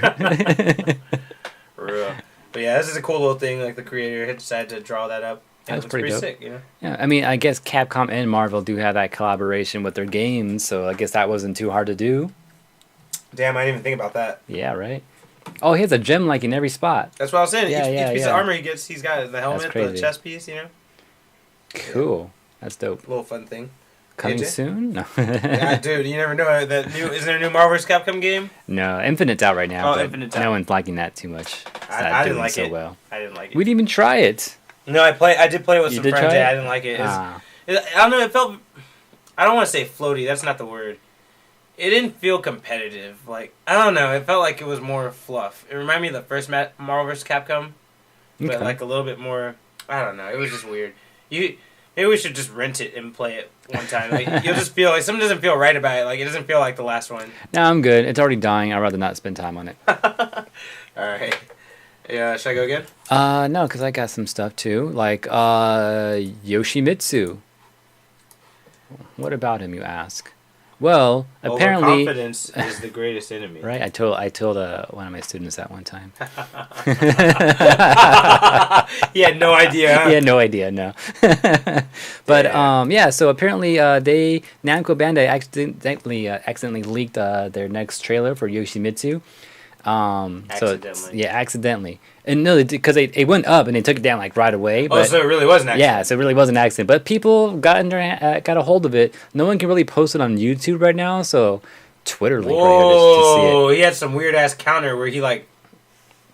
Real. But yeah, this is a cool little thing, like the creator had decided to draw that up. That's pretty dope. Sick, you know? Yeah, I mean, I guess Capcom and Marvel do have that collaboration with their games, so I guess that wasn't too hard to do. Damn, I didn't even think about that. Yeah, right? Oh, he has a gem like in every spot. That's what I was saying. Yeah, each piece of armor he gets, he's got the helmet, the chest piece, you know? Cool. That's dope. A little fun thing. Coming soon? No. Yeah, dude, you never know. Isn't there a new Marvel vs. Capcom game? No, Infinite's out right now. Oh, Infinite's out. No one's liking that too much. I didn't like it. Well. I didn't like it. We didn't even try it. No, I did play it with You some did friends. try it? Yeah, I didn't like it. Ah. I don't know. It felt. I don't want to say floaty. That's not the word. It didn't feel competitive. Like, I don't know. It felt like it was more fluff. It reminded me of the first Marvel vs. Capcom, but like a little bit more. I don't know. It was just weird. Maybe we should just rent it and play it one time. Like, you'll just feel like something doesn't feel right about it. Like, it doesn't feel like the last one. No, I'm good. It's already dying. I'd rather not spend time on it. All right. Yeah, should I go again? No, because I got some stuff too. Like Yoshimitsu. What about him, you ask? Well, apparently, Overconfidence is the greatest enemy. right? I told one of my students that one time. He had no idea. Huh? He had no idea, no. But yeah. So apparently, Namco Bandai accidentally leaked their next trailer for Yoshimitsu. Accidentally. Accidentally. And no, because it went up and they took it down like right away. But, so it really was an accident. yeah, so it really was an accident. But people got a hold of it. No one can really post it on YouTube right now, so Twitter leaked right here to see it. He had some weird ass counter where he like.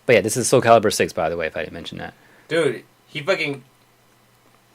But yeah, this is Soul Calibur 6, by the way, if I didn't mention that. Dude, he fucking.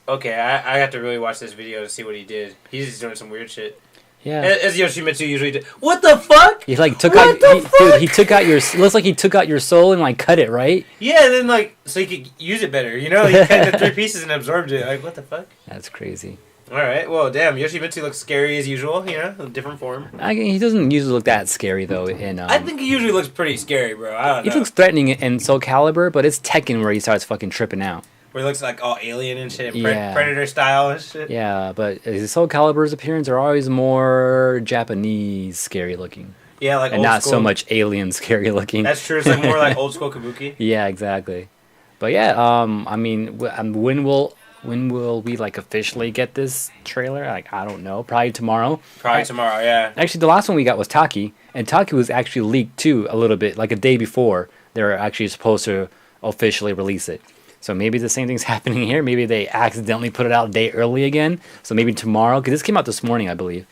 Okay, I have to really watch this video to see what he did. He's just doing some weird shit. Yeah. As Yoshimitsu usually did. What the fuck? He like took What the fuck? dude, he took out your looks like he took out your soul and like cut it, right? Yeah, and then like so he could use it better. You know, he cut the 3 pieces and absorbed it. Like, what the fuck? That's crazy. All right, well, damn, Yoshimitsu looks scary as usual. You know, a different form. He doesn't usually look that scary though. In I think he usually looks pretty scary, bro. I don't know. he looks threatening in Soul Calibur, but it's Tekken where he starts fucking tripping out. Where he looks like all alien and shit, Yeah. Predator style and shit. Yeah, but his Soul Calibur's appearance are always more Japanese scary looking. Yeah, like And old not school. so much alien scary looking. That's true. It's like more like old school Kabuki. Yeah, exactly. But yeah, I mean, when will we like officially get this trailer? Like, I don't know. Probably tomorrow. Probably tomorrow. Yeah. Actually, the last one we got was Taki, and Taki was actually leaked too a little bit, like a day before they were actually supposed to officially release it. So maybe the same thing's happening here. Maybe they accidentally put it out a day early again. So maybe tomorrow, because this came out this morning, I believe.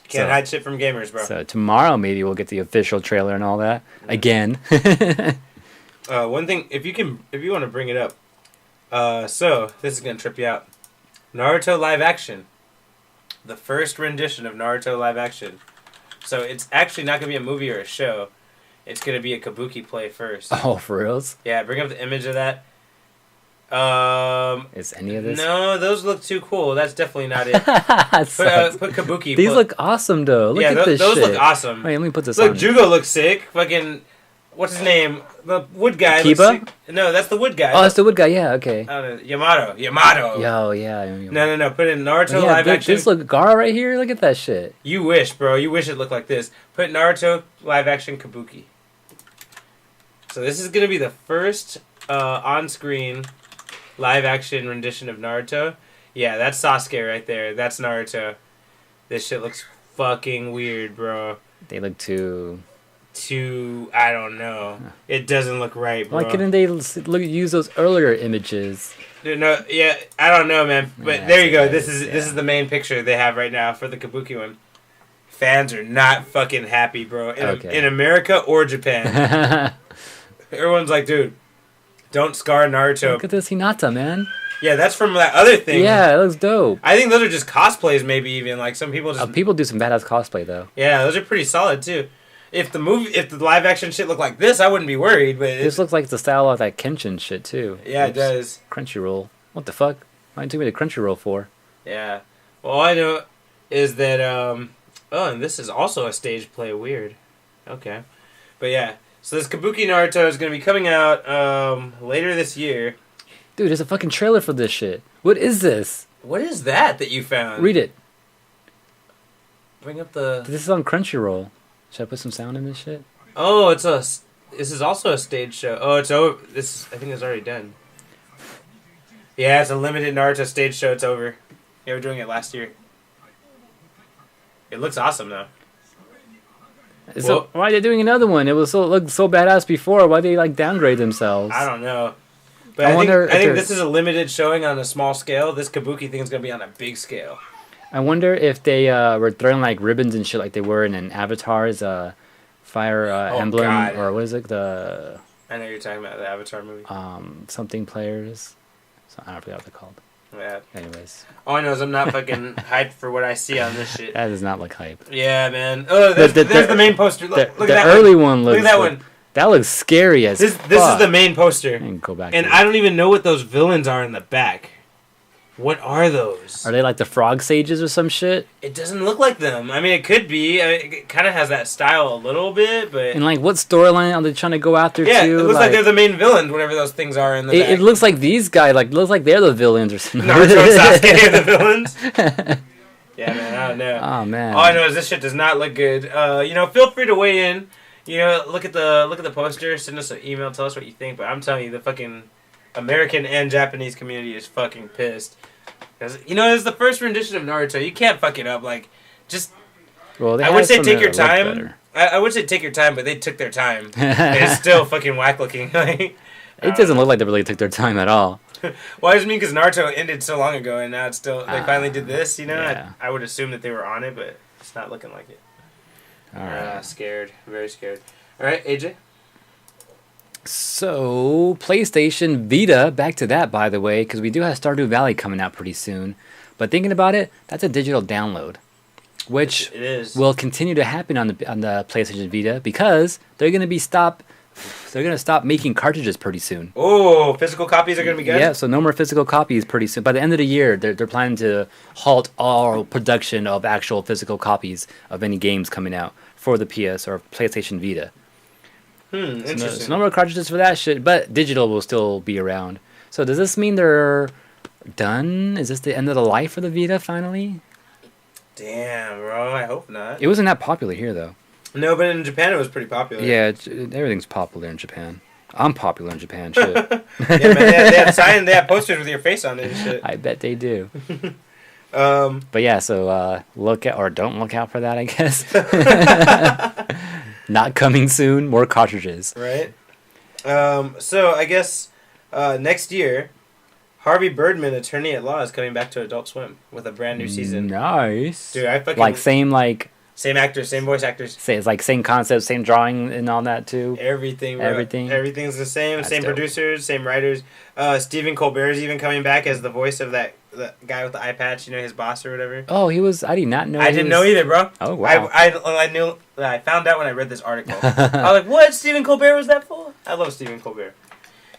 Can't hide shit from gamers, bro. So tomorrow maybe we'll get the official trailer and all that again. One thing, if you want to bring it up, so this is gonna trip you out. Naruto live action, the first rendition of Naruto live action. So it's actually not gonna be a movie or a show. It's gonna be a Kabuki play first. Oh, for reals? Yeah, bring up the image of that. Is any of this? No, those look too cool. That's definitely not it. Put Kabuki. These look awesome though. Look at this those shit. look awesome. Wait, let me put this Look, on. Jugo looks sick. Fucking, what's his name? The wood guy. Kiba? Looks sick. No, that's the wood guy. Oh, that's the wood guy. Yeah, okay. I don't know. Yamato. Yo, yeah. No. Put in Naruto Yeah, live action. this look Gara right here. Look at that shit. You wish, bro. You wish it looked like this. Put Naruto live action Kabuki. So this is gonna be the first on-screen live action rendition of Naruto. Yeah, that's Sasuke right there. That's Naruto. This shit looks fucking weird, bro. They look too. I don't know. It doesn't look right, bro. Why couldn't they use those earlier images? Dude, no, yeah, I don't know, man. But Yeah, there you go. so This is the main picture they have right now for the Kabuki one. Fans are not fucking happy, bro. In America or Japan. Everyone's like, dude, don't scar Naruto. Look at this Hinata, man. Yeah, that's from that other thing. Yeah, it looks dope. I think those are just cosplays, maybe even. Like, some people just... People do some badass cosplay, though. Yeah, those are pretty solid, too. If the live action shit looked like this, I wouldn't be worried, but... This looks like the style of that Kenshin shit, too. Yeah, it does. Crunchyroll. What the fuck? Why took me to Crunchyroll for? Yeah. Well, all I know is that, oh, and this is also a stage play. Weird. Okay. But yeah. So this Kabuki Naruto is going to be coming out later this year. Dude, there's a fucking trailer for this shit. What is this? What is that you found? Read it. Bring up the... This is on Crunchyroll. Should I put some sound in this shit? Oh, this is also a stage show. Oh, it's over. I think it's already done. Yeah, it's a limited Naruto stage show. It's over. Yeah, we're doing it last year. It looks awesome, though. So why are they doing another one? It looked so badass before. Why they like downgrade themselves? I don't know. But I think this is a limited showing on a small scale. This Kabuki thing is going to be on a big scale. I wonder if they were throwing like ribbons and shit like they were in an Avatar's Fire Emblem or what is it? I know you're talking about the Avatar movie. Something players. So I forgot what they're called. Yeah. Anyways. All I know is I'm not fucking hyped for what I see on this shit. That does not look hype. Yeah, man. Oh, there's the main poster. Look at that the early one looks... Look at that one. That looks scary as fuck. This is the main poster. And go back. And I don't even know what those villains are in the back. What are those? Are they like the frog sages or some shit? It doesn't look like them. I mean, it could be. I mean, it kind of has that style a little bit, but... And like, what storyline are they trying to go after, yeah, too? It looks like they're the main villains, whatever those things are in the back. It looks like these guys, looks like they're the villains or something. Naruto and Sasuke are the villains? Yeah, man, I don't know. Oh, man. All I know is this shit does not look good. Feel free to weigh in. Look at the poster, send us an email, tell us what you think, but I'm telling you, the fucking American and Japanese community is fucking pissed. Because, it's the first rendition of Naruto. You can't fuck it up. Like, just... Well, I would say take your time. I would say take your time, but they took their time. And it's still fucking whack looking. It doesn't look like they really took their time at all. Well, I just mean because Naruto ended so long ago, and now it's still... They finally did this, Yeah. I would assume that they were on it, but it's not looking like it. All right. Scared. Very scared. All right, AJ? So, PlayStation Vita, back to that, by the way, because we do have Stardew Valley coming out pretty soon. But thinking about it, that's a digital download, which it is. Will continue to happen on the PlayStation Vita because they're going to stop making cartridges pretty soon. Oh, physical copies are going to be good? Yeah, so no more physical copies pretty soon. By the end of the year, they're planning to halt all production of actual physical copies of any games coming out for the PS or PlayStation Vita. Interesting. So no more cartridges for that shit, but digital will still be around. So does this mean they're done? Is this the end of the life of the Vita finally? Damn, bro. I hope not. It wasn't that popular here, though. No, but in Japan it was pretty popular. Yeah, everything's popular in Japan. I'm popular in Japan, shit. Yeah, man. They had posters with your face on it and shit. I bet they do. But yeah, so look at or don't look out for that, I guess. Not coming soon. More cartridges. Right. So I guess next year, Harvey Birdman, attorney at law, is coming back to Adult Swim with a brand new season. Nice. Dude, I fucking same actors, same voice actors. Say it's like same concept, same drawing and all that too. Everything, bro. Everything's the same. That's same dope. Producers, same writers. Stephen Colbert is even coming back as the voice of that guy with the eye patch. His boss or whatever. Oh, he was. I did not know. I didn't know either, bro. Oh wow. I knew. I found out when I read this article. I was like, "What? Stephen Colbert was that for?" I love Stephen Colbert.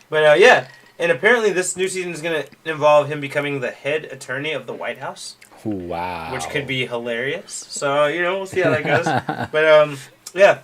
But yeah, and apparently this new season is gonna involve him becoming the head attorney of the White House. Wow. Which could be hilarious. So, we'll see how that goes. But, yeah.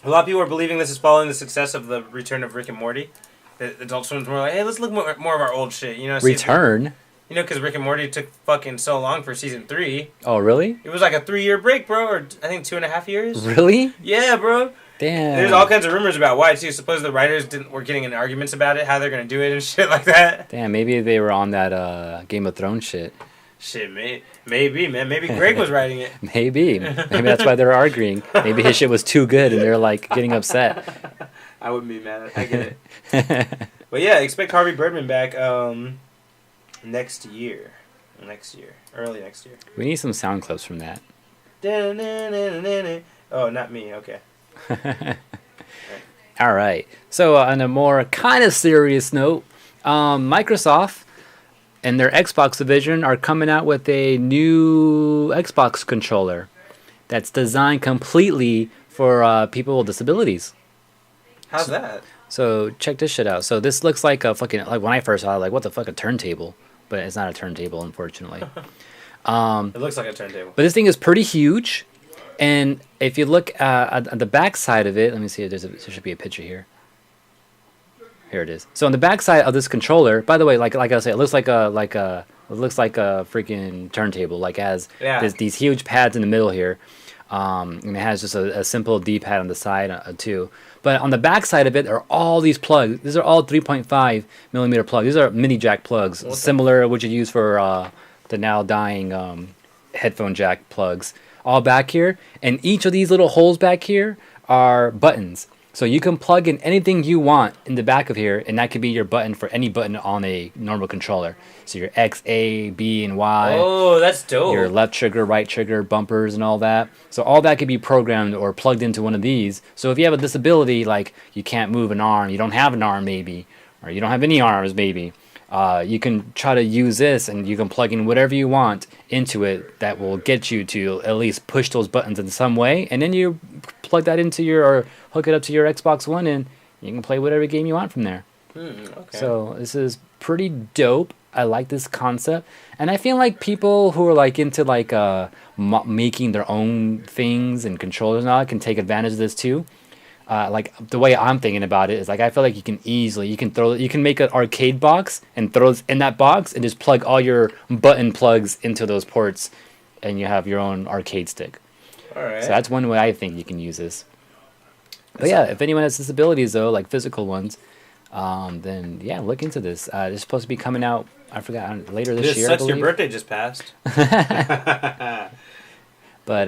A lot of people are believing this is following the success of the return of Rick and Morty. The Adult Swim's more like, hey, let's look more of our old shit. Return? Because Rick and Morty took fucking so long for season 3. Oh, really? It was like a 3-year break, bro. Or I think 2.5 years. Really? Yeah, bro. Damn. There's all kinds of rumors about why, too. Suppose the writers were getting in arguments about it, how they're going to do it and shit like that. Damn, maybe they were on that Game of Thrones shit. Shit, maybe, man. Maybe Greg was writing it. Maybe that's why they're arguing. Maybe his shit was too good and they're like getting upset. I wouldn't be mad. I get it. But yeah, expect Harvey Birdman back next year. Early next year. We need some sound clips from that. Oh, not me. Okay. All right. So on a more kind of serious note, Microsoft and their Xbox division are coming out with a new Xbox controller that's designed completely for people with disabilities. How's that? So check this shit out. So this looks like a fucking, like when I first saw it, like what the fuck, a turntable? But it's not a turntable, unfortunately. It looks like a turntable. But this thing is pretty huge. And if you look at the back side of it, let me see, there should be a picture here. Here it is. So on the back side of this controller, by the way, like I said, it looks like a freaking turntable. Like has these huge pads in the middle here, and it has just a simple D-pad on the side too. But on the back side of it are all these plugs. These are all 3.5 millimeter plugs. These are mini jack plugs, similar to what you use for the now dying headphone jack plugs. All back here, and each of these little holes back here are buttons. So you can plug in anything you want in the back of here, and that could be your button for any button on a normal controller. So your X, A, B, and Y. Oh, that's dope. Your left trigger, right trigger, bumpers, and all that. So all that could be programmed or plugged into one of these. So if you have a disability, like you can't move an arm, you don't have an arm maybe, or you don't have any arms maybe, You can try to use this, and you can plug in whatever you want into it that will get you to at least push those buttons in some way, and then you plug that into or hook it up to your Xbox One, and you can play whatever game you want from there. Okay. So this is pretty dope. I like this concept, and I feel like people who are like into like making their own things and controllers and all that can take advantage of this too. Like the way I'm thinking about it is like I feel like you can make an arcade box and throw it in that box and just plug all your button plugs into those ports, and you have your own arcade stick. All right. So that's one way I think you can use this. But yeah, if anyone has disabilities though, like physical ones, then yeah, look into this. It's supposed to be coming out. I forgot later this year. Sucks your birthday just passed. But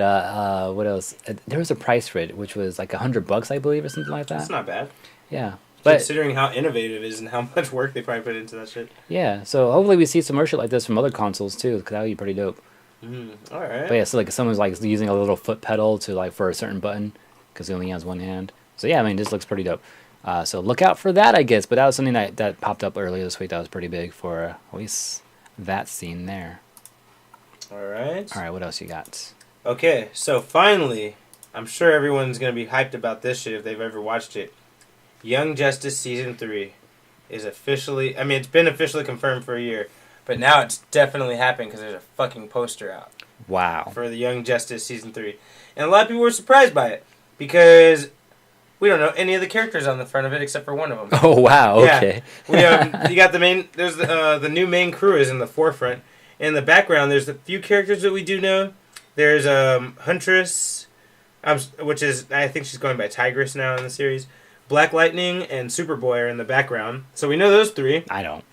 what else? There was a price for it, which was like $100, I believe, or something like that. That's not bad. Yeah, but considering how innovative it is and how much work they probably put into that shit. Yeah, so hopefully we see some more shit like this from other consoles too, because that would be pretty dope. All right. But yeah, so like someone's like using a little foot pedal to like for a certain button because he only has one hand. So yeah, I mean this looks pretty dope. So look out for that, I guess. But that was something that popped up earlier this week that was pretty big for at least that scene there. All right. All right, what else you got? Okay, so finally, I'm sure everyone's going to be hyped about this shit if they've ever watched it. Young Justice Season 3 is officially... I mean, it's been officially confirmed for a year, but now it's definitely happening because there's a fucking poster out. Wow. For the Young Justice Season 3. And a lot of people were surprised by it because we don't know any of the characters on the front of it except for one of them. Oh, wow, okay. Yeah. You got the main... There's the new main crew is in the forefront. In the background, there's a few characters that we do know. There's Huntress, which is, I think she's going by Tigress now in the series. Black Lightning and Superboy are in the background. So we know those three. I don't.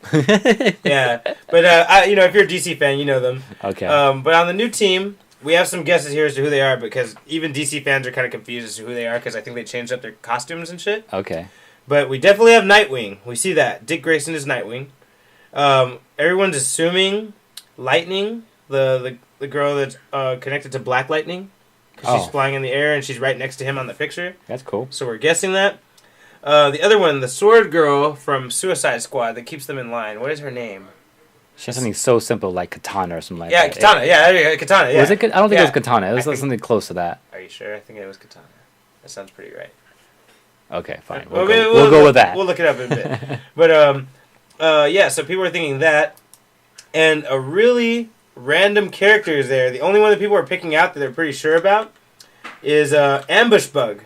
Yeah. But, if you're a DC fan, you know them. Okay. But on the new team, we have some guesses here as to who they are because even DC fans are kind of confused as to who they are because I think they changed up their costumes and shit. Okay. But we definitely have Nightwing. We see that. Dick Grayson is Nightwing. Everyone's assuming Lightning, the girl that's connected to Black Lightning. Because she's flying in the air and she's right next to him on the picture. That's cool. So we're guessing that. The other one, the sword girl from Suicide Squad that keeps them in line. What is her name? She has something so simple like Katana or something like that. Katana. Katana. Yeah. Was it? I don't think it was Katana. It was something close to that. Are you sure? I think it was Katana. That sounds pretty right. Okay, fine. We'll go with that. We'll look it up in a bit. But yeah. So people are thinking that, and a really random character is there. The only one that people are picking out that they're pretty sure about is Ambush Bug.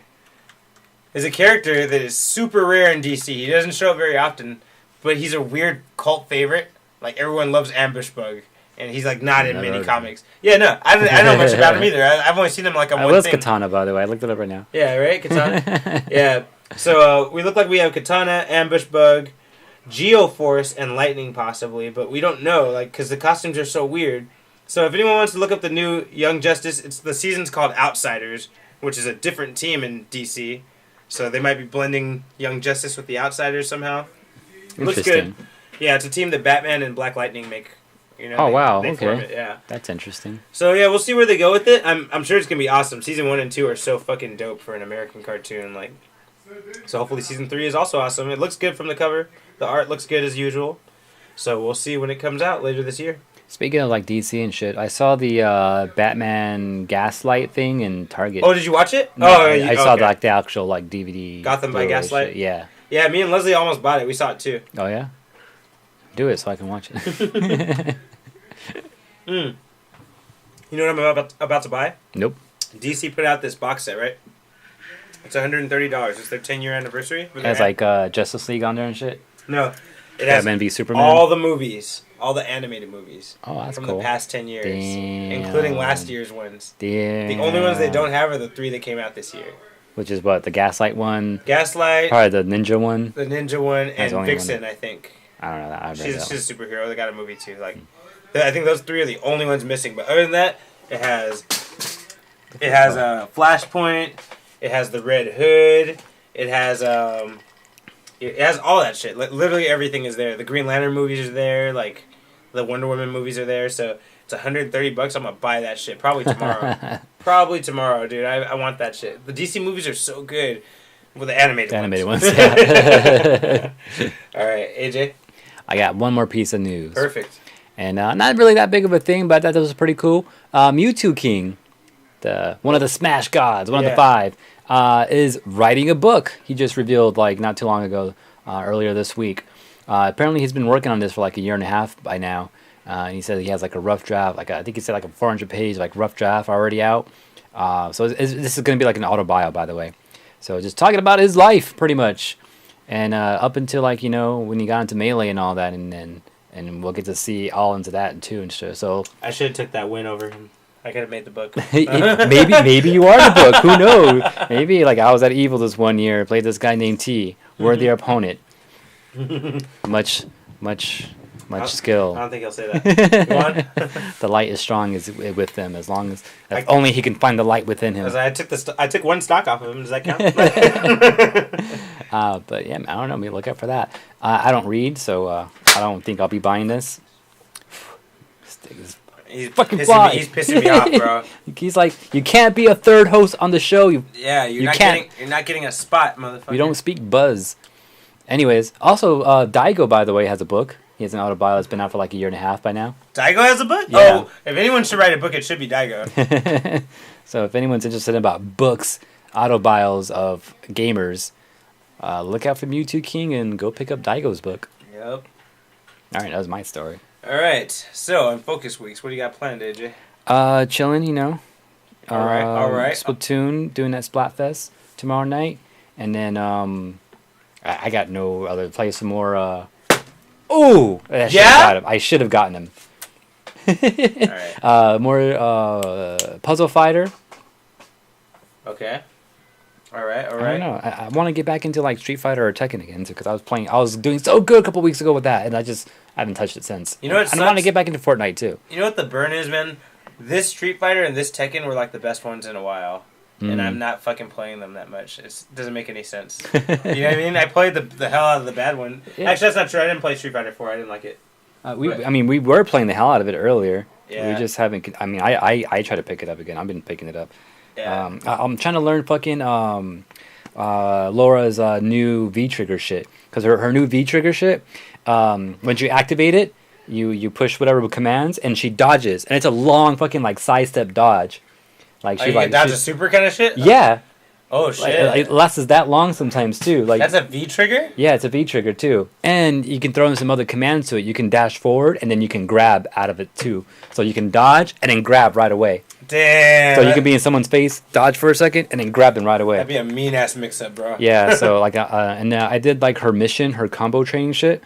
Is a character that is super rare in DC. He doesn't show up very often, but he's a weird cult favorite. Like everyone loves Ambush Bug, and he's like not in many comics. Yeah, no, I don't know much about him either. I've only seen him like on one thing. Katana, by the way. I looked it up right now. Yeah, right, Katana. Yeah. So we look like we have Katana, Ambush Bug, Geoforce, and Lightning possibly, but we don't know, like, because the costumes are so weird. So if anyone wants to look up the new Young Justice, the season's called Outsiders, which is a different team in DC. So they might be blending Young Justice with the Outsiders somehow. It looks good. Yeah, it's a team that Batman and Black Lightning make. Wow, they okay. form it, yeah. That's interesting. So yeah, we'll see where they go with it. I'm sure it's gonna be awesome. Season 1 and 2 are so fucking dope for an American cartoon. Like, so hopefully Season 3 is also awesome. It looks good from the cover. The art looks good as usual. So we'll see when it comes out later this year. Speaking of like DC and shit, I saw the Batman Gaslight thing in Target. Oh, did you watch it? No, I saw like the actual like DVD. Gotham by Gaslight. Shit. Yeah. Yeah, me and Leslie almost bought it. We saw it too. Oh yeah. Do it so I can watch it. You know what I'm about to buy? Nope. DC put out this box set, right? It's $130. It's their 10-year anniversary. It has like Justice League on there and shit. No, it has Batman v Superman. All the movies, all the animated movies. Oh, that's from cool. the past 10 years, Damn. including last year's ones. Damn. The only ones they don't have are the 3 that came out this year. Which is what, the Gaslight one? Gaslight. Probably the Ninja one. The Ninja one and Vixen, I think. I don't know that. She's a superhero. They got a movie too. Like, I think those 3 are the only ones missing. But other than that, it has a Flashpoint. It has the Red Hood. It has all that shit. Like, literally everything is there. The Green Lantern movies are there. Like, the Wonder Woman movies are there. So it's $130. I'm gonna buy that shit probably tomorrow. Probably tomorrow, dude. I want that shit. The DC movies are so good. Well, the animated ones. Yeah. All right, AJ. I got one more piece of news. Perfect. And not really that big of a thing, but I thought that was pretty cool. Mewtwo King, one of the Smash gods, one of the 5, is writing a book. He just revealed like not too long ago, earlier this week. Apparently he's been working on this for like a year and a half by now. And he said he has like a rough draft, I think he said like a 400-page like rough draft already out. So this is going to be like an auto-bio, by the way. So just talking about his life pretty much. And up until like, when he got into Melee and all that, and we'll get to see all into that too and shit. So I should have took that win over him. I could have made the book. maybe you are the book. Who knows? Maybe like I was at Evil this one year, played this guy named T, worthy opponent. Much skill. I don't think he'll say that. Go on. The light is strong is with him as long as only he can find the light within him. I took one stock off of him. Does that count? But yeah, I don't know. Maybe look out for that. I don't read, so I don't think I'll be buying this. He's pissing me off, bro. He's like, you can't be a third host on the show. You're not getting a spot, motherfucker. You don't speak buzz. Anyways, also Daigo, by the way, has a book. He has an autobio that's been out for like a year and a half by now. Daigo has a book? Yeah. Oh, if anyone should write a book, it should be Daigo. So if anyone's interested about books, autobios of gamers, look out for Mewtwo King and go pick up Daigo's book. Yep. All right, that was my story. All right. So, on Focus Weeks, what do you got planned, AJ? Chilling, All right. Splatoon, doing that Splatfest tomorrow night. And then I got no other, play some more... I should have gotten him. All right. More Puzzle Fighter. Okay. All right. I don't know. I want to get back into like Street Fighter or Tekken again because I was doing so good a couple weeks ago with that, and I haven't touched it since. You know what? I want to get back into Fortnite too. You know what the burn is, man? This Street Fighter and this Tekken were like the best ones in a while. And I'm not fucking playing them that much. It doesn't make any sense. You know what I mean? I played the hell out of the bad one. Yeah. Actually, that's not true. I didn't play Street Fighter 4. I didn't like it. We were playing the hell out of it earlier. Yeah. We just haven't. I mean, I try to pick it up again. I've been picking it up. Yeah. I'm trying to learn fucking Laura's new V-trigger shit. Because her new V-trigger shit, once you activate it, you push whatever commands, and she dodges. And it's a long fucking like sidestep dodge. Like you can dodge a super kind of shit? Yeah. Oh shit! It lasts that long sometimes too. Like that's a V trigger. Yeah, it's a V trigger too, and you can throw in some other commands to it. You can dash forward, and then you can grab out of it too. So you can dodge and then grab right away. Damn. So you can be in someone's face, dodge for a second, and then grab them right away. That'd be a mean ass mix up, bro. Yeah. So like, and I did like her mission, her combo training shit.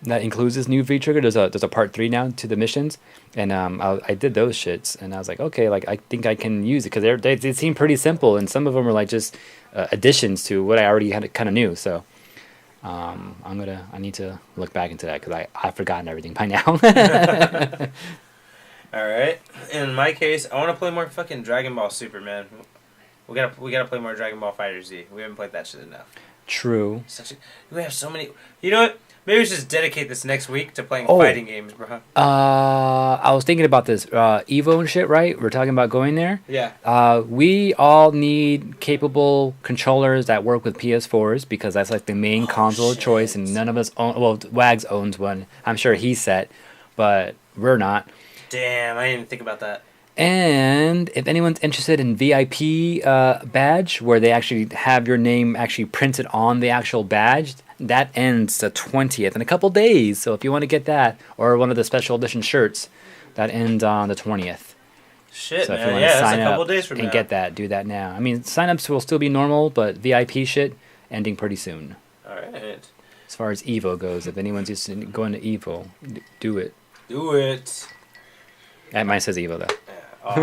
That includes this new V trigger. There's a part 3 now to the missions, and I did those shits, and I was like, okay, like I think I can use it because they seem pretty simple, and some of them are like just additions to what I already kind of knew. So I need to look back into that because I've forgotten everything by now. All right. In my case, I want to play more fucking Dragon Ball Super, man. We gotta play more Dragon Ball Fighter Z. We haven't played that shit enough. True. We have so many. You know what? Maybe we should just dedicate this next week to playing fighting games, bro. I was thinking about this. Evo and shit, right? We're talking about going there. Yeah. We all need capable controllers that work with PS4s because that's like the main console of choice, and none of us own. Well, Wags owns one. I'm sure he's set, but we're not. Damn, I didn't even think about that. And if anyone's interested in VIP badge, where they actually have your name actually printed on the actual badge, that ends the 20th in a couple days. So if you want to get that, or one of the special edition shirts, that ends on the 20th. Shit, so if man. you want to sign that's a couple up days from and now. get that, do that now. I mean, sign-ups will still be normal, but VIP shit ending pretty soon. All right. As far as Evo goes, if anyone's interested in going to Evo, do it. Do it. Mine says Evo, though. All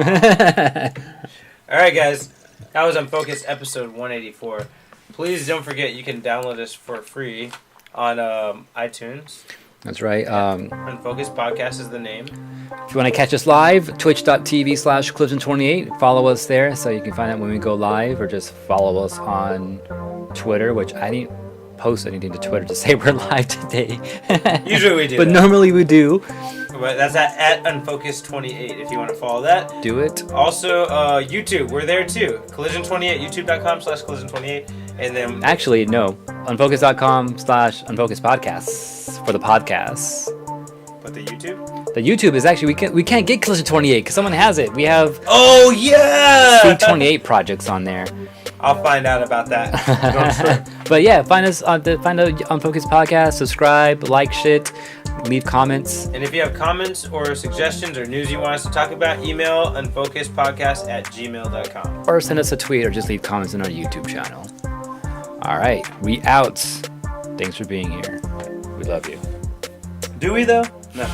right, guys. That was Unfocused episode 184. Please don't forget you can download us for free on iTunes. That's right. Unfocused Podcast is the name. If you want to catch us live, twitch.tv/Clifton28. Follow us there so you can find out when we go live, or just follow us on Twitter, which I didn't post anything to Twitter to say we're live today. Usually we do. But normally we do. But that's at Unfocused28 if you want to follow that. Do it. Also, YouTube, we're there too. Collision28, youtube.com/Collision28. And then... Actually, no. Unfocused.com/Unfocused Podcasts for for the podcast. But the YouTube? The YouTube is actually we can't get closer to 28 because someone has it. We have Oh yeah, C28 projects on there. I'll find out about that. But yeah, find us on the Unfocused podcast. Subscribe, like shit, leave comments. And if you have comments or suggestions or news you want us to talk about, email unfocusedpodcast@gmail.com. Or send us a tweet or just leave comments on our YouTube channel. All right, we out. Thanks for being here. We love you. Do we though? No.